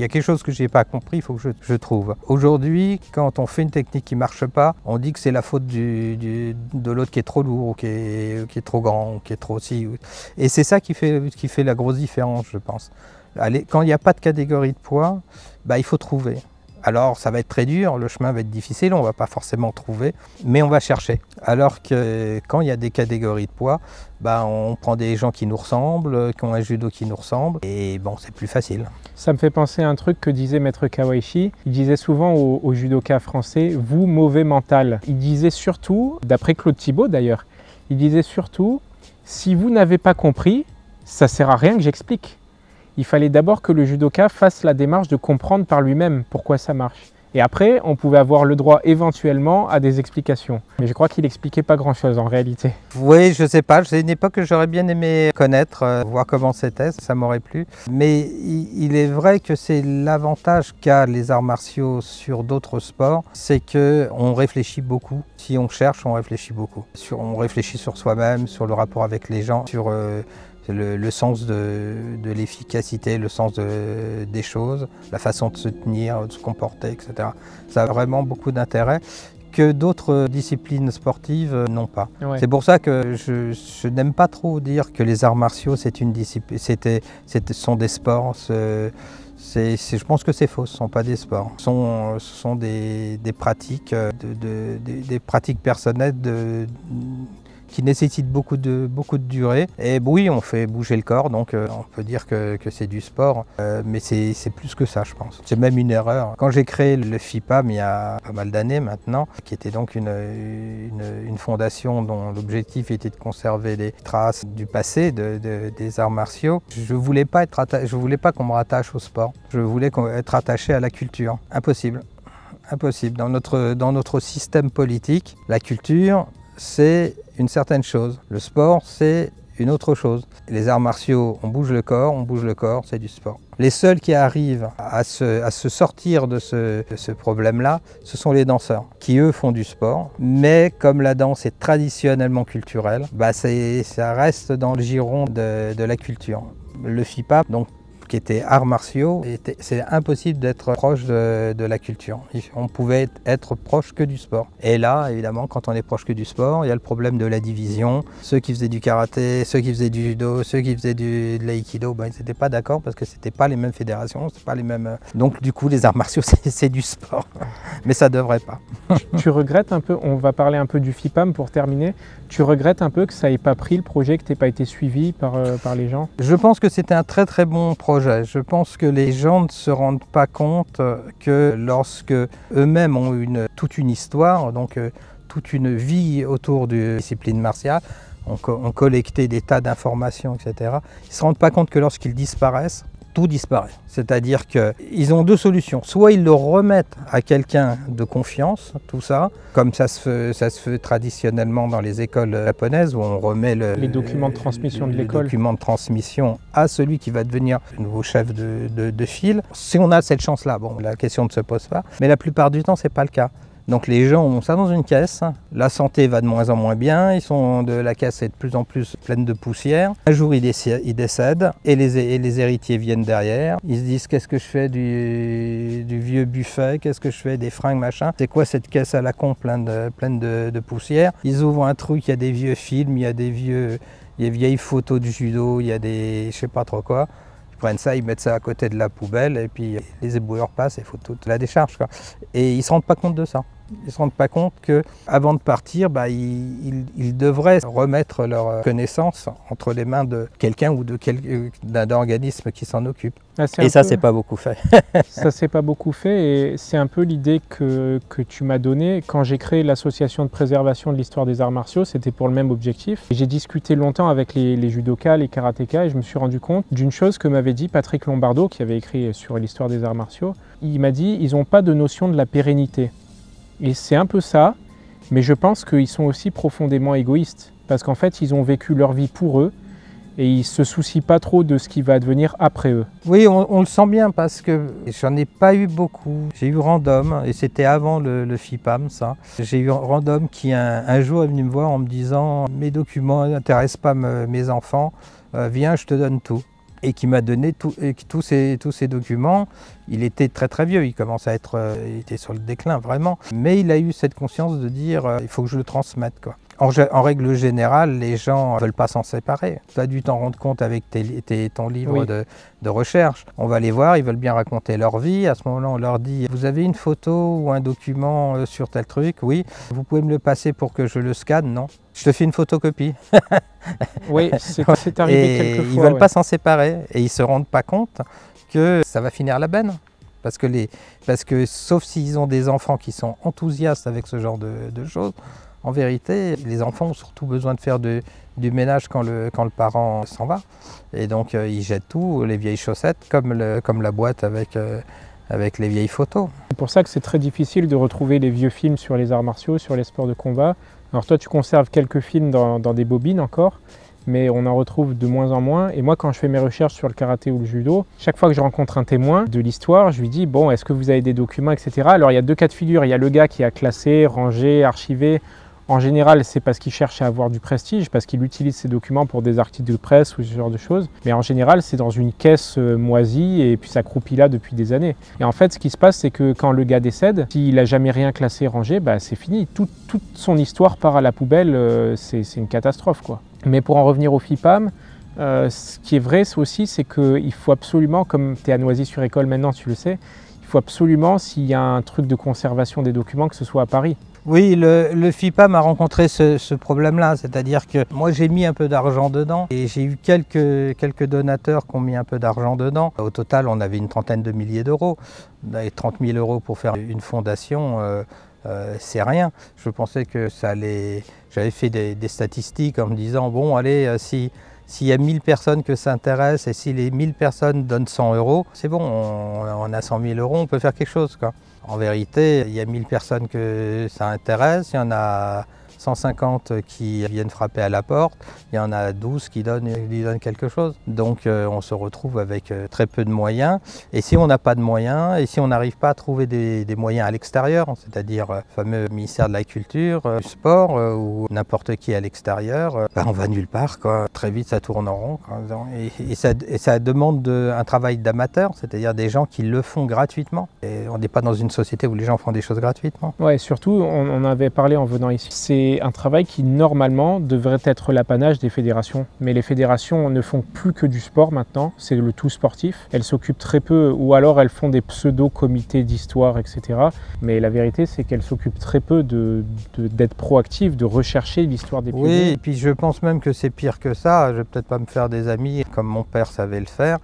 quelque chose que je n'ai pas compris, il faut que je trouve. Aujourd'hui, quand on fait une technique qui ne marche pas, on dit que c'est la faute de l'autre qui est trop lourd, ou qui est trop grand, ou qui est trop ci. Et c'est ça qui fait la grosse différence, je pense. Quand il n'y a pas de catégorie de poids, bah, il faut trouver. Alors ça va être très dur, le chemin va être difficile, on ne va pas forcément trouver, mais on va chercher. Alors que quand il y a des catégories de poids, bah, on prend des gens qui nous ressemblent, qui ont un judo qui nous ressemble, et bon, c'est plus facile. Ça me fait penser à un truc que disait Maître Kawaishi. Il disait souvent aux judokas français, vous mauvais mental. Il disait surtout, d'après Claude Thibault d'ailleurs, il disait surtout, si vous n'avez pas compris, ça ne sert à rien que j'explique. Il fallait d'abord que le judoka fasse la démarche de comprendre par lui-même pourquoi ça marche. Et après, on pouvait avoir le droit éventuellement à des explications. Mais je crois qu'il n'expliquait pas grand-chose en réalité. Oui, je sais pas. C'est une époque que j'aurais bien aimé connaître, voir comment c'était, ça m'aurait plu. Mais il est vrai que c'est l'avantage qu'a les arts martiaux sur d'autres sports, c'est qu'on réfléchit beaucoup. Si on cherche, on réfléchit beaucoup. On réfléchit sur soi-même, sur le rapport avec les gens, sur le sens de l'efficacité, le sens des choses, la façon de se tenir, de se comporter, etc. Ça a vraiment beaucoup d'intérêt que d'autres disciplines sportives n'ont pas. Ouais. C'est pour ça que je n'aime pas trop dire que les arts martiaux c'est une discipline, sont des sports. Je pense que c'est faux, ce ne sont pas des sports. Ce sont des pratiques, des pratiques personnelles qui nécessitent beaucoup de durée. Et oui, on fait bouger le corps, donc on peut dire que c'est du sport, mais c'est plus que ça, je pense. C'est même une erreur. Quand j'ai créé le FIPAM il y a pas mal d'années maintenant, qui était donc une fondation dont l'objectif était de conserver les traces du passé des arts martiaux, je voulais pas qu'on me rattache au sport. Je voulais être attaché à la culture. Impossible. Impossible. Dans notre système politique, la culture, c'est une certaine chose. Le sport, c'est une autre chose. Les arts martiaux, on bouge le corps, c'est du sport. Les seuls qui arrivent à se sortir de ce problème-là, ce sont les danseurs, qui eux font du sport. Mais comme la danse est traditionnellement culturelle, ça reste dans le giron de la culture. Le FIPAM, donc, qui était arts martiaux, c'est impossible d'être proche de la culture. On pouvait être proche que du sport. Et là, évidemment, quand on est proche que du sport, il y a le problème de la division. Ceux qui faisaient du karaté, ceux qui faisaient du judo, ceux qui faisaient de l'aïkido, ils n'étaient pas d'accord parce que c'était pas les mêmes fédérations, c'est pas les mêmes. Donc du coup, les arts martiaux, c'est du sport. Mais ça devrait pas. Tu regrettes un peu, on va parler un peu du FIPAM pour terminer, tu regrettes un peu que ça n'ait pas pris le projet, que tu n'aies pas été suivi par les gens? Je pense que c'était un très très bon projet. Je pense que les gens ne se rendent pas compte que lorsque eux-mêmes ont toute une histoire, donc toute une vie autour de discipline martiale, ont collecté des tas d'informations, etc. Ils ne se rendent pas compte que lorsqu'ils disparaissent, tout disparaît. C'est-à-dire qu'ils ont deux solutions. Soit ils le remettent à quelqu'un de confiance, tout ça, comme ça se fait traditionnellement dans les écoles japonaises, où on remet les documents de transmission de l'école. Les documents de transmission à celui qui va devenir le nouveau chef de file. Si on a cette chance-là, bon, la question ne se pose pas, mais la plupart du temps, ce n'est pas le cas. Donc les gens ont ça dans une caisse, la santé va de moins en moins bien, la caisse est de plus en plus pleine de poussière. Un jour ils décèdent et les héritiers viennent derrière. Ils se disent qu'est-ce que je fais du vieux buffet, qu'est-ce que je fais des fringues machin. C'est quoi cette caisse à la con pleine de poussière. Ils ouvrent un truc, il y a des vieux films, il y a des vieilles photos de judo, il y a des je sais pas trop quoi. Ils prennent ça, ils mettent ça à côté de la poubelle et puis les éboueurs passent et il faut toute la décharge, quoi. Et ils ne se rendent pas compte de ça. Ils ne se rendent pas compte qu'avant de partir, ils devraient remettre leur connaissance entre les mains de quelqu'un ou d'un organisme qui s'en occupe. Et ça, c'est pas beaucoup fait. Ça, c'est pas beaucoup fait et c'est un peu l'idée que tu m'as donnée. Quand j'ai créé l'association de préservation de l'histoire des arts martiaux, c'était pour le même objectif. J'ai discuté longtemps avec les judokas, les karatékas et je me suis rendu compte d'une chose que m'avait dit Patrick Lombardo, qui avait écrit sur l'histoire des arts martiaux. Il m'a dit ils n'ont pas de notion de la pérennité. Et c'est un peu ça, mais je pense qu'ils sont aussi profondément égoïstes, parce qu'en fait, ils ont vécu leur vie pour eux, et ils ne se soucient pas trop de ce qui va advenir après eux. Oui, on le sent bien, parce que j'en ai pas eu beaucoup. J'ai eu Random, et c'était avant le FIPAM, ça. J'ai eu Random qui un jour est venu me voir en me disant « Mes documents n'intéressent pas mes enfants, viens, je te donne tout ». Et qui m'a donné tous ces documents. Il était très très vieux, il était sur le déclin vraiment. Mais il a eu cette conscience de dire il faut que je le transmette, quoi. En règle générale, les gens ne veulent pas s'en séparer. Tu as dû t'en rendre compte avec ton livre oui. de recherche. On va les voir, ils veulent bien raconter leur vie. À ce moment-là, on leur dit vous avez une photo ou un document sur tel truc? Oui. Vous pouvez me le passer pour que je le scanne? Non. Je te fais une photocopie. Oui, c'est arrivé quelquefois. Ils ne veulent pas s'en séparer et ils ne se rendent pas compte que ça va finir la benne. Parce que sauf s'ils ont des enfants qui sont enthousiastes avec ce genre de choses, en vérité, les enfants ont surtout besoin de faire du ménage quand le parent s'en va. Et donc ils jettent tout, les vieilles chaussettes, comme la boîte avec les vieilles photos. C'est pour ça que c'est très difficile de retrouver les vieux films sur les arts martiaux, sur les sports de combat. Alors toi, tu conserves quelques films dans des bobines encore, mais on en retrouve de moins en moins. Et moi, quand je fais mes recherches sur le karaté ou le judo, chaque fois que je rencontre un témoin de l'histoire, je lui dis « Bon, est-ce que vous avez des documents, etc. » Alors il y a deux cas de figure. Il y a le gars qui a classé, rangé, archivé. En général, c'est parce qu'il cherche à avoir du prestige, parce qu'il utilise ces documents pour des articles de presse ou ce genre de choses. Mais en général, c'est dans une caisse moisie et puis ça croupit là depuis des années. Et en fait, ce qui se passe, c'est que quand le gars décède, s'il n'a jamais rien classé, rangé, c'est fini. Toute son histoire part à la poubelle, c'est une catastrophe, quoi. Mais pour en revenir au FIPAM, ce qui est vrai aussi, c'est qu'il faut absolument, comme tu es à Noisy-sur-École maintenant, tu le sais, il faut absolument, s'il y a un truc de conservation des documents, que ce soit à Paris. Oui, le FIPAM a rencontré ce problème-là, c'est-à-dire que moi j'ai mis un peu d'argent dedans et j'ai eu quelques donateurs qui ont mis un peu d'argent dedans. Au total, on avait une trentaine de milliers d'euros. 30 000 euros pour faire une fondation, c'est rien. Je pensais que ça allait... J'avais fait des statistiques en me disant, bon allez, s'il y a 1000 personnes que ça intéresse et si les 1000 personnes donnent 100 euros, c'est bon, on a 100 000 euros, on peut faire quelque chose, quoi. En vérité, il y a 1000 personnes que ça intéresse, il y en a 150 qui viennent frapper à la porte, il y en a 12 qui lui donnent quelque chose. Donc on se retrouve avec très peu de moyens. Et si on n'a pas de moyens, et si on n'arrive pas à trouver des moyens à l'extérieur, c'est-à-dire le fameux ministère de la Culture, du Sport ou n'importe qui à l'extérieur, on va nulle part, quoi. Très vite ça tourne en rond, quoi. Et ça demande un travail d'amateur, c'est-à-dire des gens qui le font gratuitement. Et on n'est pas dans une société où les gens font des choses gratuitement. Ouais, surtout, on avait parlé en venant ici, c'est un travail qui normalement devrait être l'apanage des fédérations. Mais les fédérations ne font plus que du sport maintenant, c'est le tout sportif. Elles s'occupent très peu, ou alors elles font des pseudo-comités d'histoire, etc. Mais la vérité, c'est qu'elles s'occupent très peu d'être proactives, de rechercher l'histoire des pays. Oui, et puis je pense même que c'est pire que ça. Je vais peut-être pas me faire des amis comme mon père savait le faire.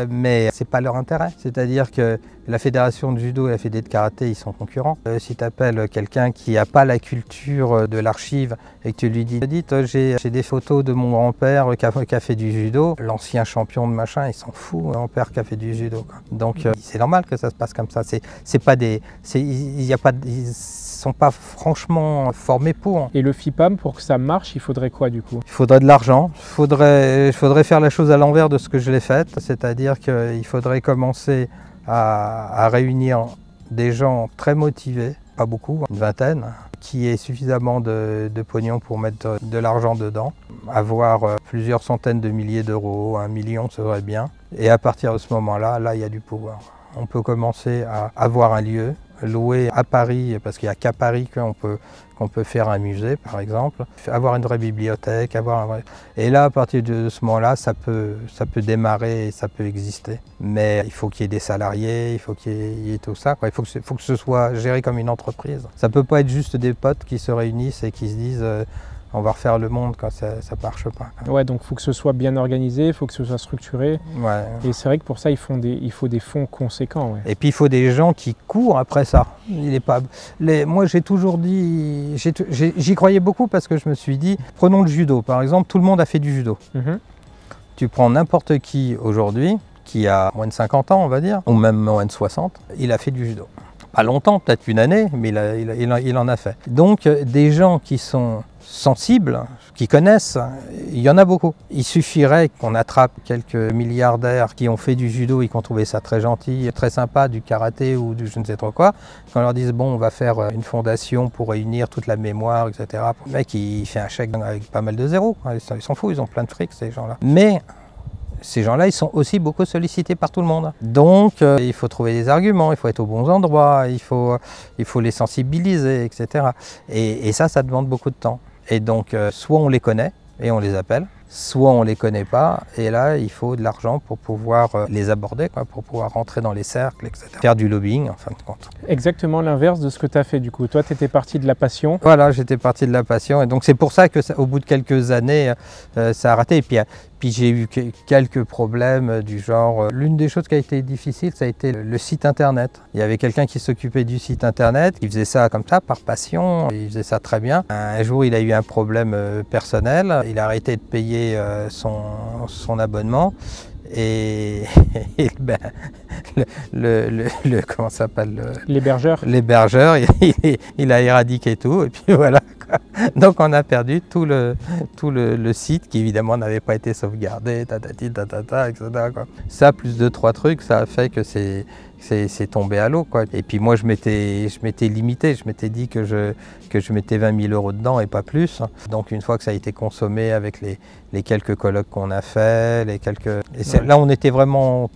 Mais c'est pas leur intérêt. C'est-à-dire que la fédération de judo et la fédération de karaté, ils sont concurrents. Si tu appelles quelqu'un qui n'a pas la culture de l'archive et que tu lui dis « j'ai des photos de mon grand-père qui a fait du judo », l'ancien champion de machin, il s'en fout, mon grand-père qui a fait du judo, quoi. Donc c'est normal que ça se passe comme ça. Ils sont pas franchement formés pour. Et le FIPAM, pour que ça marche, il faudrait quoi du coup? Il faudrait de l'argent. Il faudrait faire la chose à l'envers de ce que je l'ai faite. C'est-à-dire qu'il faudrait commencer à réunir des gens très motivés, pas beaucoup, une vingtaine, qui aient suffisamment de pognon pour mettre de l'argent dedans, avoir plusieurs centaines de milliers d'euros, 1 million serait bien. Et à partir de ce moment-là, il y a du pouvoir. On peut commencer à avoir un lieu, louer à Paris, parce qu'il n'y a qu'à Paris qu'on peut faire un musée par exemple, avoir une vraie bibliothèque, et là à partir de ce moment-là ça peut démarrer et ça peut exister. Mais il faut qu'il y ait des salariés, il faut qu'il y ait tout ça, quoi. Il faut que ce soit géré comme une entreprise. Ça ne peut pas être juste des potes qui se réunissent et qui se disent on va refaire le monde quand ça ne marche pas. Ouais, donc il faut que ce soit bien organisé, il faut que ce soit structuré. Ouais. Et c'est vrai que pour ça, il faut des fonds conséquents. Ouais. Et puis il faut des gens qui courent après ça. Moi j'ai toujours dit, j'y croyais beaucoup parce que je me suis dit, prenons le judo par exemple, tout le monde a fait du judo. Tu prends n'importe qui aujourd'hui, qui a moins de 50 ans on va dire, ou même moins de 60, il a fait du judo. Pas longtemps, peut-être une année, mais il en a fait. Donc des gens qui sont sensibles, qui connaissent, il y en a beaucoup. Il suffirait qu'on attrape quelques milliardaires qui ont fait du judo et qui ont trouvé ça très gentil, très sympa, du karaté ou du je ne sais trop quoi, qu'on leur dise bon on va faire une fondation pour réunir toute la mémoire, etc. Le mec il fait un chèque avec pas mal de zéros, ils s'en foutent, ils ont plein de fric ces gens-là. Mais ces gens-là, ils sont aussi beaucoup sollicités par tout le monde. Donc, il faut trouver des arguments, il faut être aux bons endroits, il faut les sensibiliser, etc. Et ça demande beaucoup de temps. Et donc, soit on les connaît et on les appelle, soit on ne les connaît pas, et là, il faut de l'argent pour pouvoir les aborder, quoi, pour pouvoir rentrer dans les cercles, etc. Faire du lobbying, en fin de compte. Exactement l'inverse de ce que tu as fait, du coup. Toi, tu étais parti de la passion. Voilà, j'étais parti de la passion, et donc c'est pour ça qu'au bout de quelques années, ça a raté. Et puis j'ai eu quelques problèmes du genre... L'une des choses qui a été difficile, ça a été le site internet. Il y avait quelqu'un qui s'occupait du site internet, il faisait ça comme ça, par passion, il faisait ça très bien. Un jour, il a eu un problème personnel, il a arrêté de payer son abonnement, et comment ça s'appelle, l'hébergeur. L'hébergeur, il a éradiqué tout, et puis voilà. Donc on a perdu tout le site qui évidemment n'avait pas été sauvegardé, etc. quoi. Ça, plus 2-3 trucs, ça a fait que c'est tombé à l'eau, quoi. Et puis moi je m'étais limité, je m'étais dit que je mettais 20 000 euros dedans et pas plus. Donc une fois que ça a été consommé avec les quelques colloques qu'on a fait, là c'était vraiment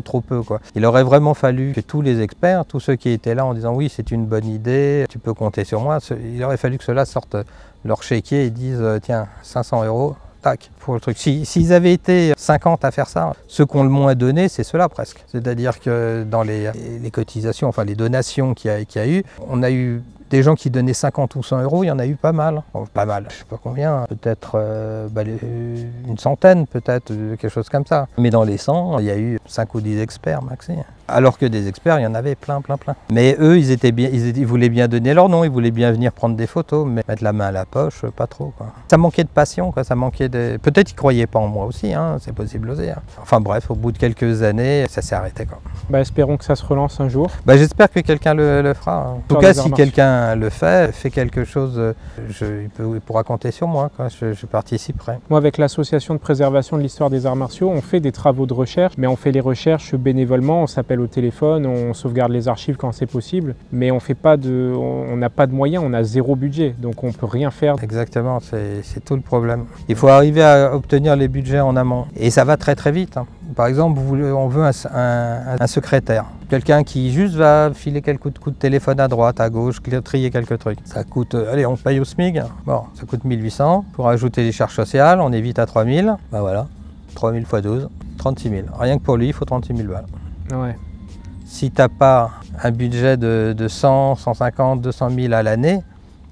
trop peu, quoi. Il aurait vraiment fallu que tous les experts, tous ceux qui étaient là en disant oui c'est une bonne idée, tu peux compter sur moi, il aurait fallu que ceux-là sortent leur chéquier et disent tiens 500 euros. Tac, pour le truc. S'ils avaient été 50 à faire ça, ceux qui ont le moins donné, c'est ceux-là presque. C'est-à-dire que dans les cotisations, enfin les donations qu'il y a eu, on a eu des gens qui donnaient 50 ou 100 euros, il y en a eu pas mal. Bon, pas mal, je sais pas combien, peut-être une centaine, peut-être, quelque chose comme ça. Mais dans les 100, il y a eu 5 ou 10 experts maxi. Alors que des experts, il y en avait plein. Mais eux, ils voulaient bien donner leur nom, ils voulaient bien venir prendre des photos, mais mettre la main à la poche, pas trop, quoi. Ça manquait de passion, quoi. Ça manquait de... Peut-être qu'ils ne croyaient pas en moi aussi, hein. c'est possible aussi. Hein. Enfin bref, au bout de quelques années, ça s'est arrêté, quoi. Bah, espérons que ça se relance un jour. Bah, j'espère que quelqu'un le fera. En tout cas, si quelqu'un le fait quelque chose, il pourra compter sur moi, quoi. Je participerai. Moi, avec l'association de préservation de l'histoire des arts martiaux, on fait des travaux de recherche, mais on fait les recherches bénévolement, on s'appelle au téléphone, on sauvegarde les archives quand c'est possible, mais on n'a pas de moyens, on a zéro budget, donc on peut rien faire. Exactement, c'est tout le problème. Il faut arriver à obtenir les budgets en amont, et ça va très très vite. Hein. Par exemple, on veut un secrétaire, quelqu'un qui juste va filer quelques coups de téléphone à droite, à gauche, trier quelques trucs. Ça coûte, allez, on paye au SMIC, bon, ça coûte 1800. Pour ajouter les charges sociales, on est vite à 3000. Bah voilà, 3000 x 12, 36 000. Rien que pour lui, il faut 36 000 balles. Ouais. Si tu n'as pas un budget de 100, 150, 200 000 à l'année,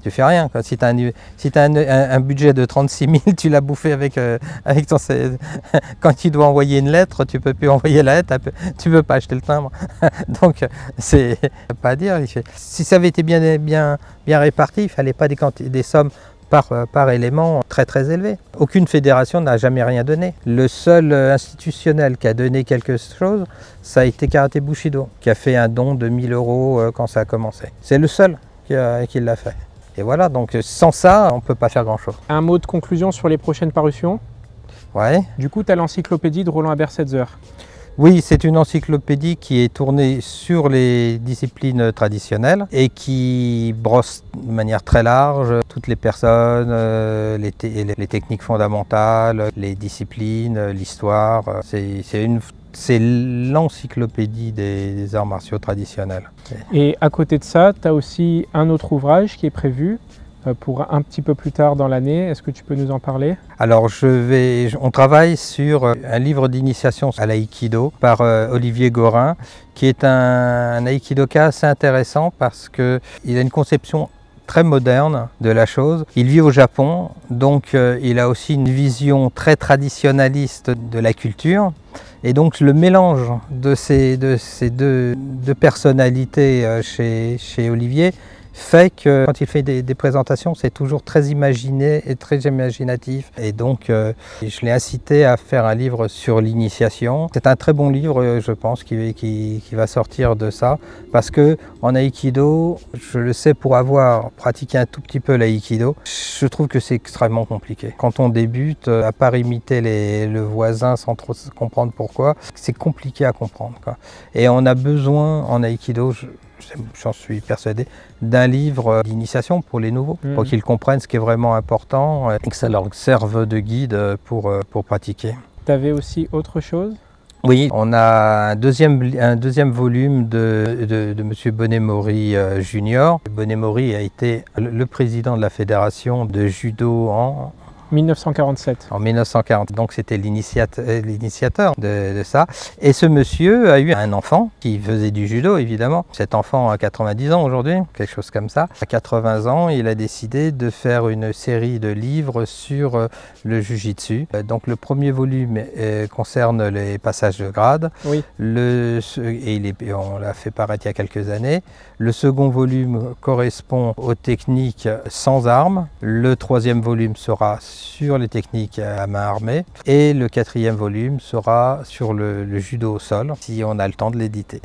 tu fais rien, quoi. Si tu as un budget de 36 000, tu l'as bouffé avec ton... Quand tu dois envoyer une lettre, tu ne peux plus envoyer la lettre, tu ne peux pas acheter le timbre. Donc, c'est pas à dire. Si ça avait été bien réparti, il ne fallait pas des sommes par élément très très élevées. Aucune fédération n'a jamais rien donné. Le seul institutionnel qui a donné quelque chose, ça a été Karaté Bushido, qui a fait un don de 1 000 € quand ça a commencé. C'est le seul qui l'a fait. Et voilà, donc sans ça, on ne peut pas faire grand-chose. Un mot de conclusion sur les prochaines parutions? Ouais. Du coup, tu as l'encyclopédie de Roland Abersetzer. Oui, c'est une encyclopédie qui est tournée sur les disciplines traditionnelles et qui brosse de manière très large toutes les personnes, les techniques fondamentales, les disciplines, l'histoire. C'est l'encyclopédie des arts martiaux traditionnels. Et à côté de ça, tu as aussi un autre ouvrage qui est prévu pour un petit peu plus tard dans l'année. Est-ce que tu peux nous en parler? Alors on travaille sur un livre d'initiation à l'aïkido par Olivier Gorin, qui est un aïkidoka assez intéressant parce qu'il a une conception très moderne de la chose. Il vit au Japon, donc il a aussi une vision très traditionnaliste de la culture. Et donc le mélange de ces deux personnalités chez Olivier fait que quand il fait des présentations, c'est toujours très imaginé et très imaginatif. Et donc je l'ai incité à faire un livre sur l'initiation. C'est un très bon livre, je pense, qui va sortir de ça. Parce que en aïkido, je le sais pour avoir pratiqué un tout petit peu l'aïkido, je trouve que c'est extrêmement compliqué. Quand on débute, à part imiter le voisin sans trop comprendre pourquoi, c'est compliqué à comprendre, quoi. Et on a besoin en aïkido, j'en suis persuadé, d'un livre d'initiation pour les nouveaux, pour qu'ils comprennent ce qui est vraiment important et que ça leur serve de guide pour pratiquer. Tu avais aussi autre chose? Oui, on a un deuxième volume de M. Bonnet-Mori Junior. Bonnet-Mori a été le président de la fédération de judo en 1947. En 1940, donc c'était l'initiateur de ça. Et ce monsieur a eu un enfant qui faisait du judo, évidemment. Cet enfant a 90 ans aujourd'hui, quelque chose comme ça. À 80 ans, il a décidé de faire une série de livres sur le jujitsu. Donc le premier volume concerne les passages de grade. Oui. On l'a fait paraître il y a quelques années. Le second volume correspond aux techniques sans armes. Le troisième volume sera sur les techniques à main armée et le quatrième volume sera sur le judo au sol, si on a le temps de l'éditer.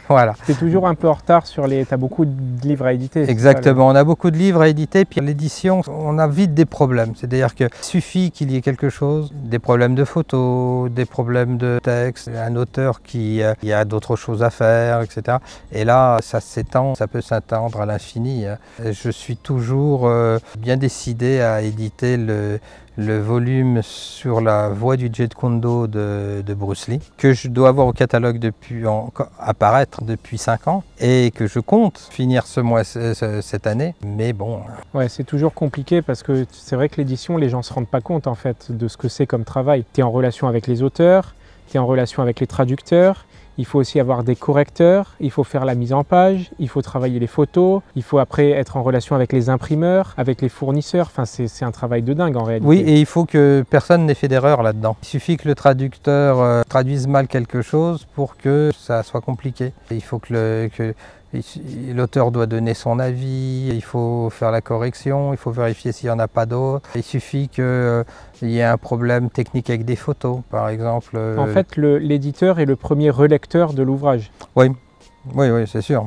Voilà. Tu es toujours un peu en retard sur tu as beaucoup de livres à éditer. Exactement, on a beaucoup de livres à éditer, puis l'édition, on a vite des problèmes. C'est-à-dire qu'il suffit qu'il y ait quelque chose, des problèmes de photos, des problèmes de texte, un auteur qui a d'autres choses à faire, etc. Et là, ça s'étend, ça peut s'étendre à l'infini. Je suis toujours bien décidé à éditer le volume sur la voie du Jeet Kune Do de Bruce Lee, que je dois avoir au catalogue apparaître depuis 5 ans et que je compte finir cette année, mais bon. Ouais, c'est toujours compliqué parce que c'est vrai que l'édition, les gens ne se rendent pas compte en fait de ce que c'est comme travail. Tu es en relation avec les auteurs, tu es en relation avec les traducteurs. Il faut aussi avoir des correcteurs, il faut faire la mise en page, il faut travailler les photos, il faut après être en relation avec les imprimeurs, avec les fournisseurs. Enfin, c'est un travail de dingue en réalité. Oui, et il faut que personne n'ait fait d'erreur là-dedans. Il suffit que le traducteur traduise mal quelque chose pour que ça soit compliqué. Il faut que L'auteur doit donner son avis, il faut faire la correction, il faut vérifier s'il n'y en a pas d'autres. Il suffit qu'il y ait un problème technique avec des photos, par exemple. En fait, l'éditeur est le premier relecteur de l'ouvrage. Oui, c'est sûr.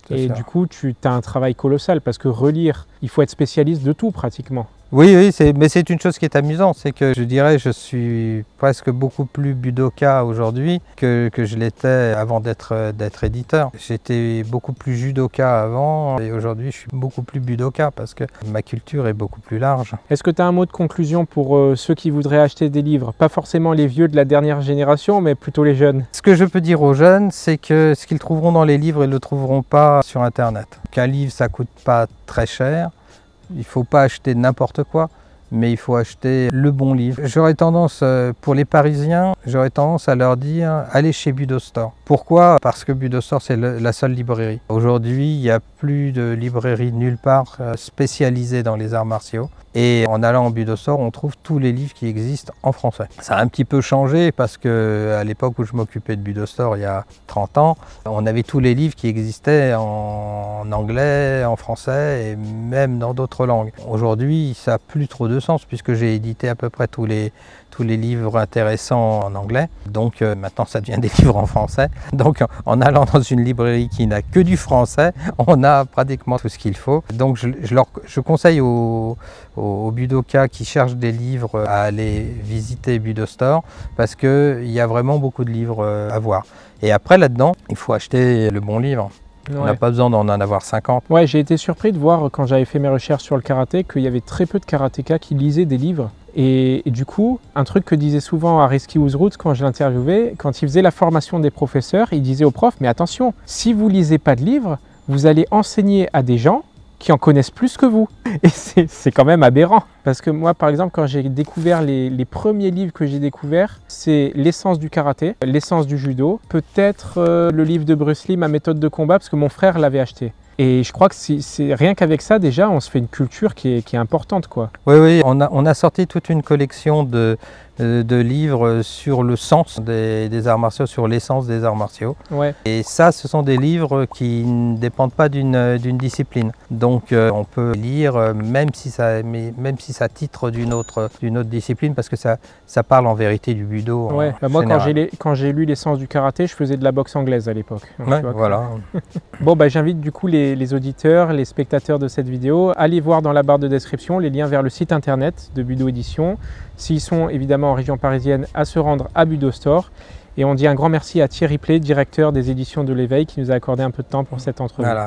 Et du coup, tu as un travail colossal parce que relire, il faut être spécialiste de tout pratiquement. Oui, mais c'est une chose qui est amusante, c'est que je dirais je suis presque beaucoup plus budoka aujourd'hui que je l'étais avant d'être éditeur. J'étais beaucoup plus judoka avant et aujourd'hui je suis beaucoup plus budoka parce que ma culture est beaucoup plus large. Est-ce que tu as un mot de conclusion pour ceux qui voudraient acheter des livres? Pas forcément les vieux de la dernière génération, mais plutôt les jeunes. Ce que je peux dire aux jeunes, c'est que ce qu'ils trouveront dans les livres, ils ne le trouveront pas sur Internet. Qu'un livre, ça ne coûte pas très cher. Il ne faut pas acheter n'importe quoi, mais il faut acheter le bon livre. J'aurais tendance, pour les Parisiens, j'aurais tendance à leur dire allez chez Budo Store. Pourquoi? Parce que Budo Store, c'est la seule librairie. Aujourd'hui, il n'y a plus de librairie nulle part spécialisée dans les arts martiaux. Et en allant en Budo Store, on trouve tous les livres qui existent en français. Ça a un petit peu changé parce qu'à l'époque où je m'occupais de Budo Store, il y a 30 ans, on avait tous les livres qui existaient en anglais, en français et même dans d'autres langues. Aujourd'hui, ça n'a plus trop de sens puisque j'ai édité à peu près tous les livres intéressants en anglais. Donc maintenant, ça devient des livres en français. Donc en allant dans une librairie qui n'a que du français, on a pratiquement tout ce qu'il faut. Donc je conseille aux budokas qui cherchent des livres à aller visiter Budo Store parce qu'il y a vraiment beaucoup de livres à voir. Et après là-dedans, il faut acheter le bon livre. On n'a pas besoin d'en avoir 50. Ouais, j'ai été surpris de voir quand j'avais fait mes recherches sur le karaté qu'il y avait très peu de karatékas qui lisaient des livres. Et du coup, un truc que disait souvent Ariski Uzrut quand je l'interviewais, quand il faisait la formation des professeurs, il disait aux profs, mais attention, si vous lisez pas de livres, vous allez enseigner à des gens qui en connaissent plus que vous. Et c'est quand même aberrant. Parce que moi, par exemple, quand j'ai découvert les premiers livres que j'ai découverts, c'est l'essence du karaté, l'essence du judo, peut-être le livre de Bruce Lee, ma méthode de combat, parce que mon frère l'avait acheté. Et je crois que c'est rien qu'avec ça, déjà, on se fait une culture qui est importante, quoi. Oui, on a sorti toute une collection de livres sur le sens des arts martiaux, sur l'essence des arts martiaux. Ouais. Et ça, ce sont des livres qui ne dépendent pas d'une discipline. Donc on peut lire même si ça titre d'une autre discipline parce que ça parle en vérité du budo. Ouais. Moi, quand j'ai lu l'essence du karaté, je faisais de la boxe anglaise à l'époque. Ouais, voilà. Bon, j'invite du coup les auditeurs, les spectateurs de cette vidéo, à aller voir dans la barre de description les liens vers le site internet de Budo Édition. S'ils sont évidemment en région parisienne, à se rendre à Budo Store. Et on dit un grand merci à Thierry Play, directeur des éditions de l'Éveil, qui nous a accordé un peu de temps pour cette entrevue. Voilà.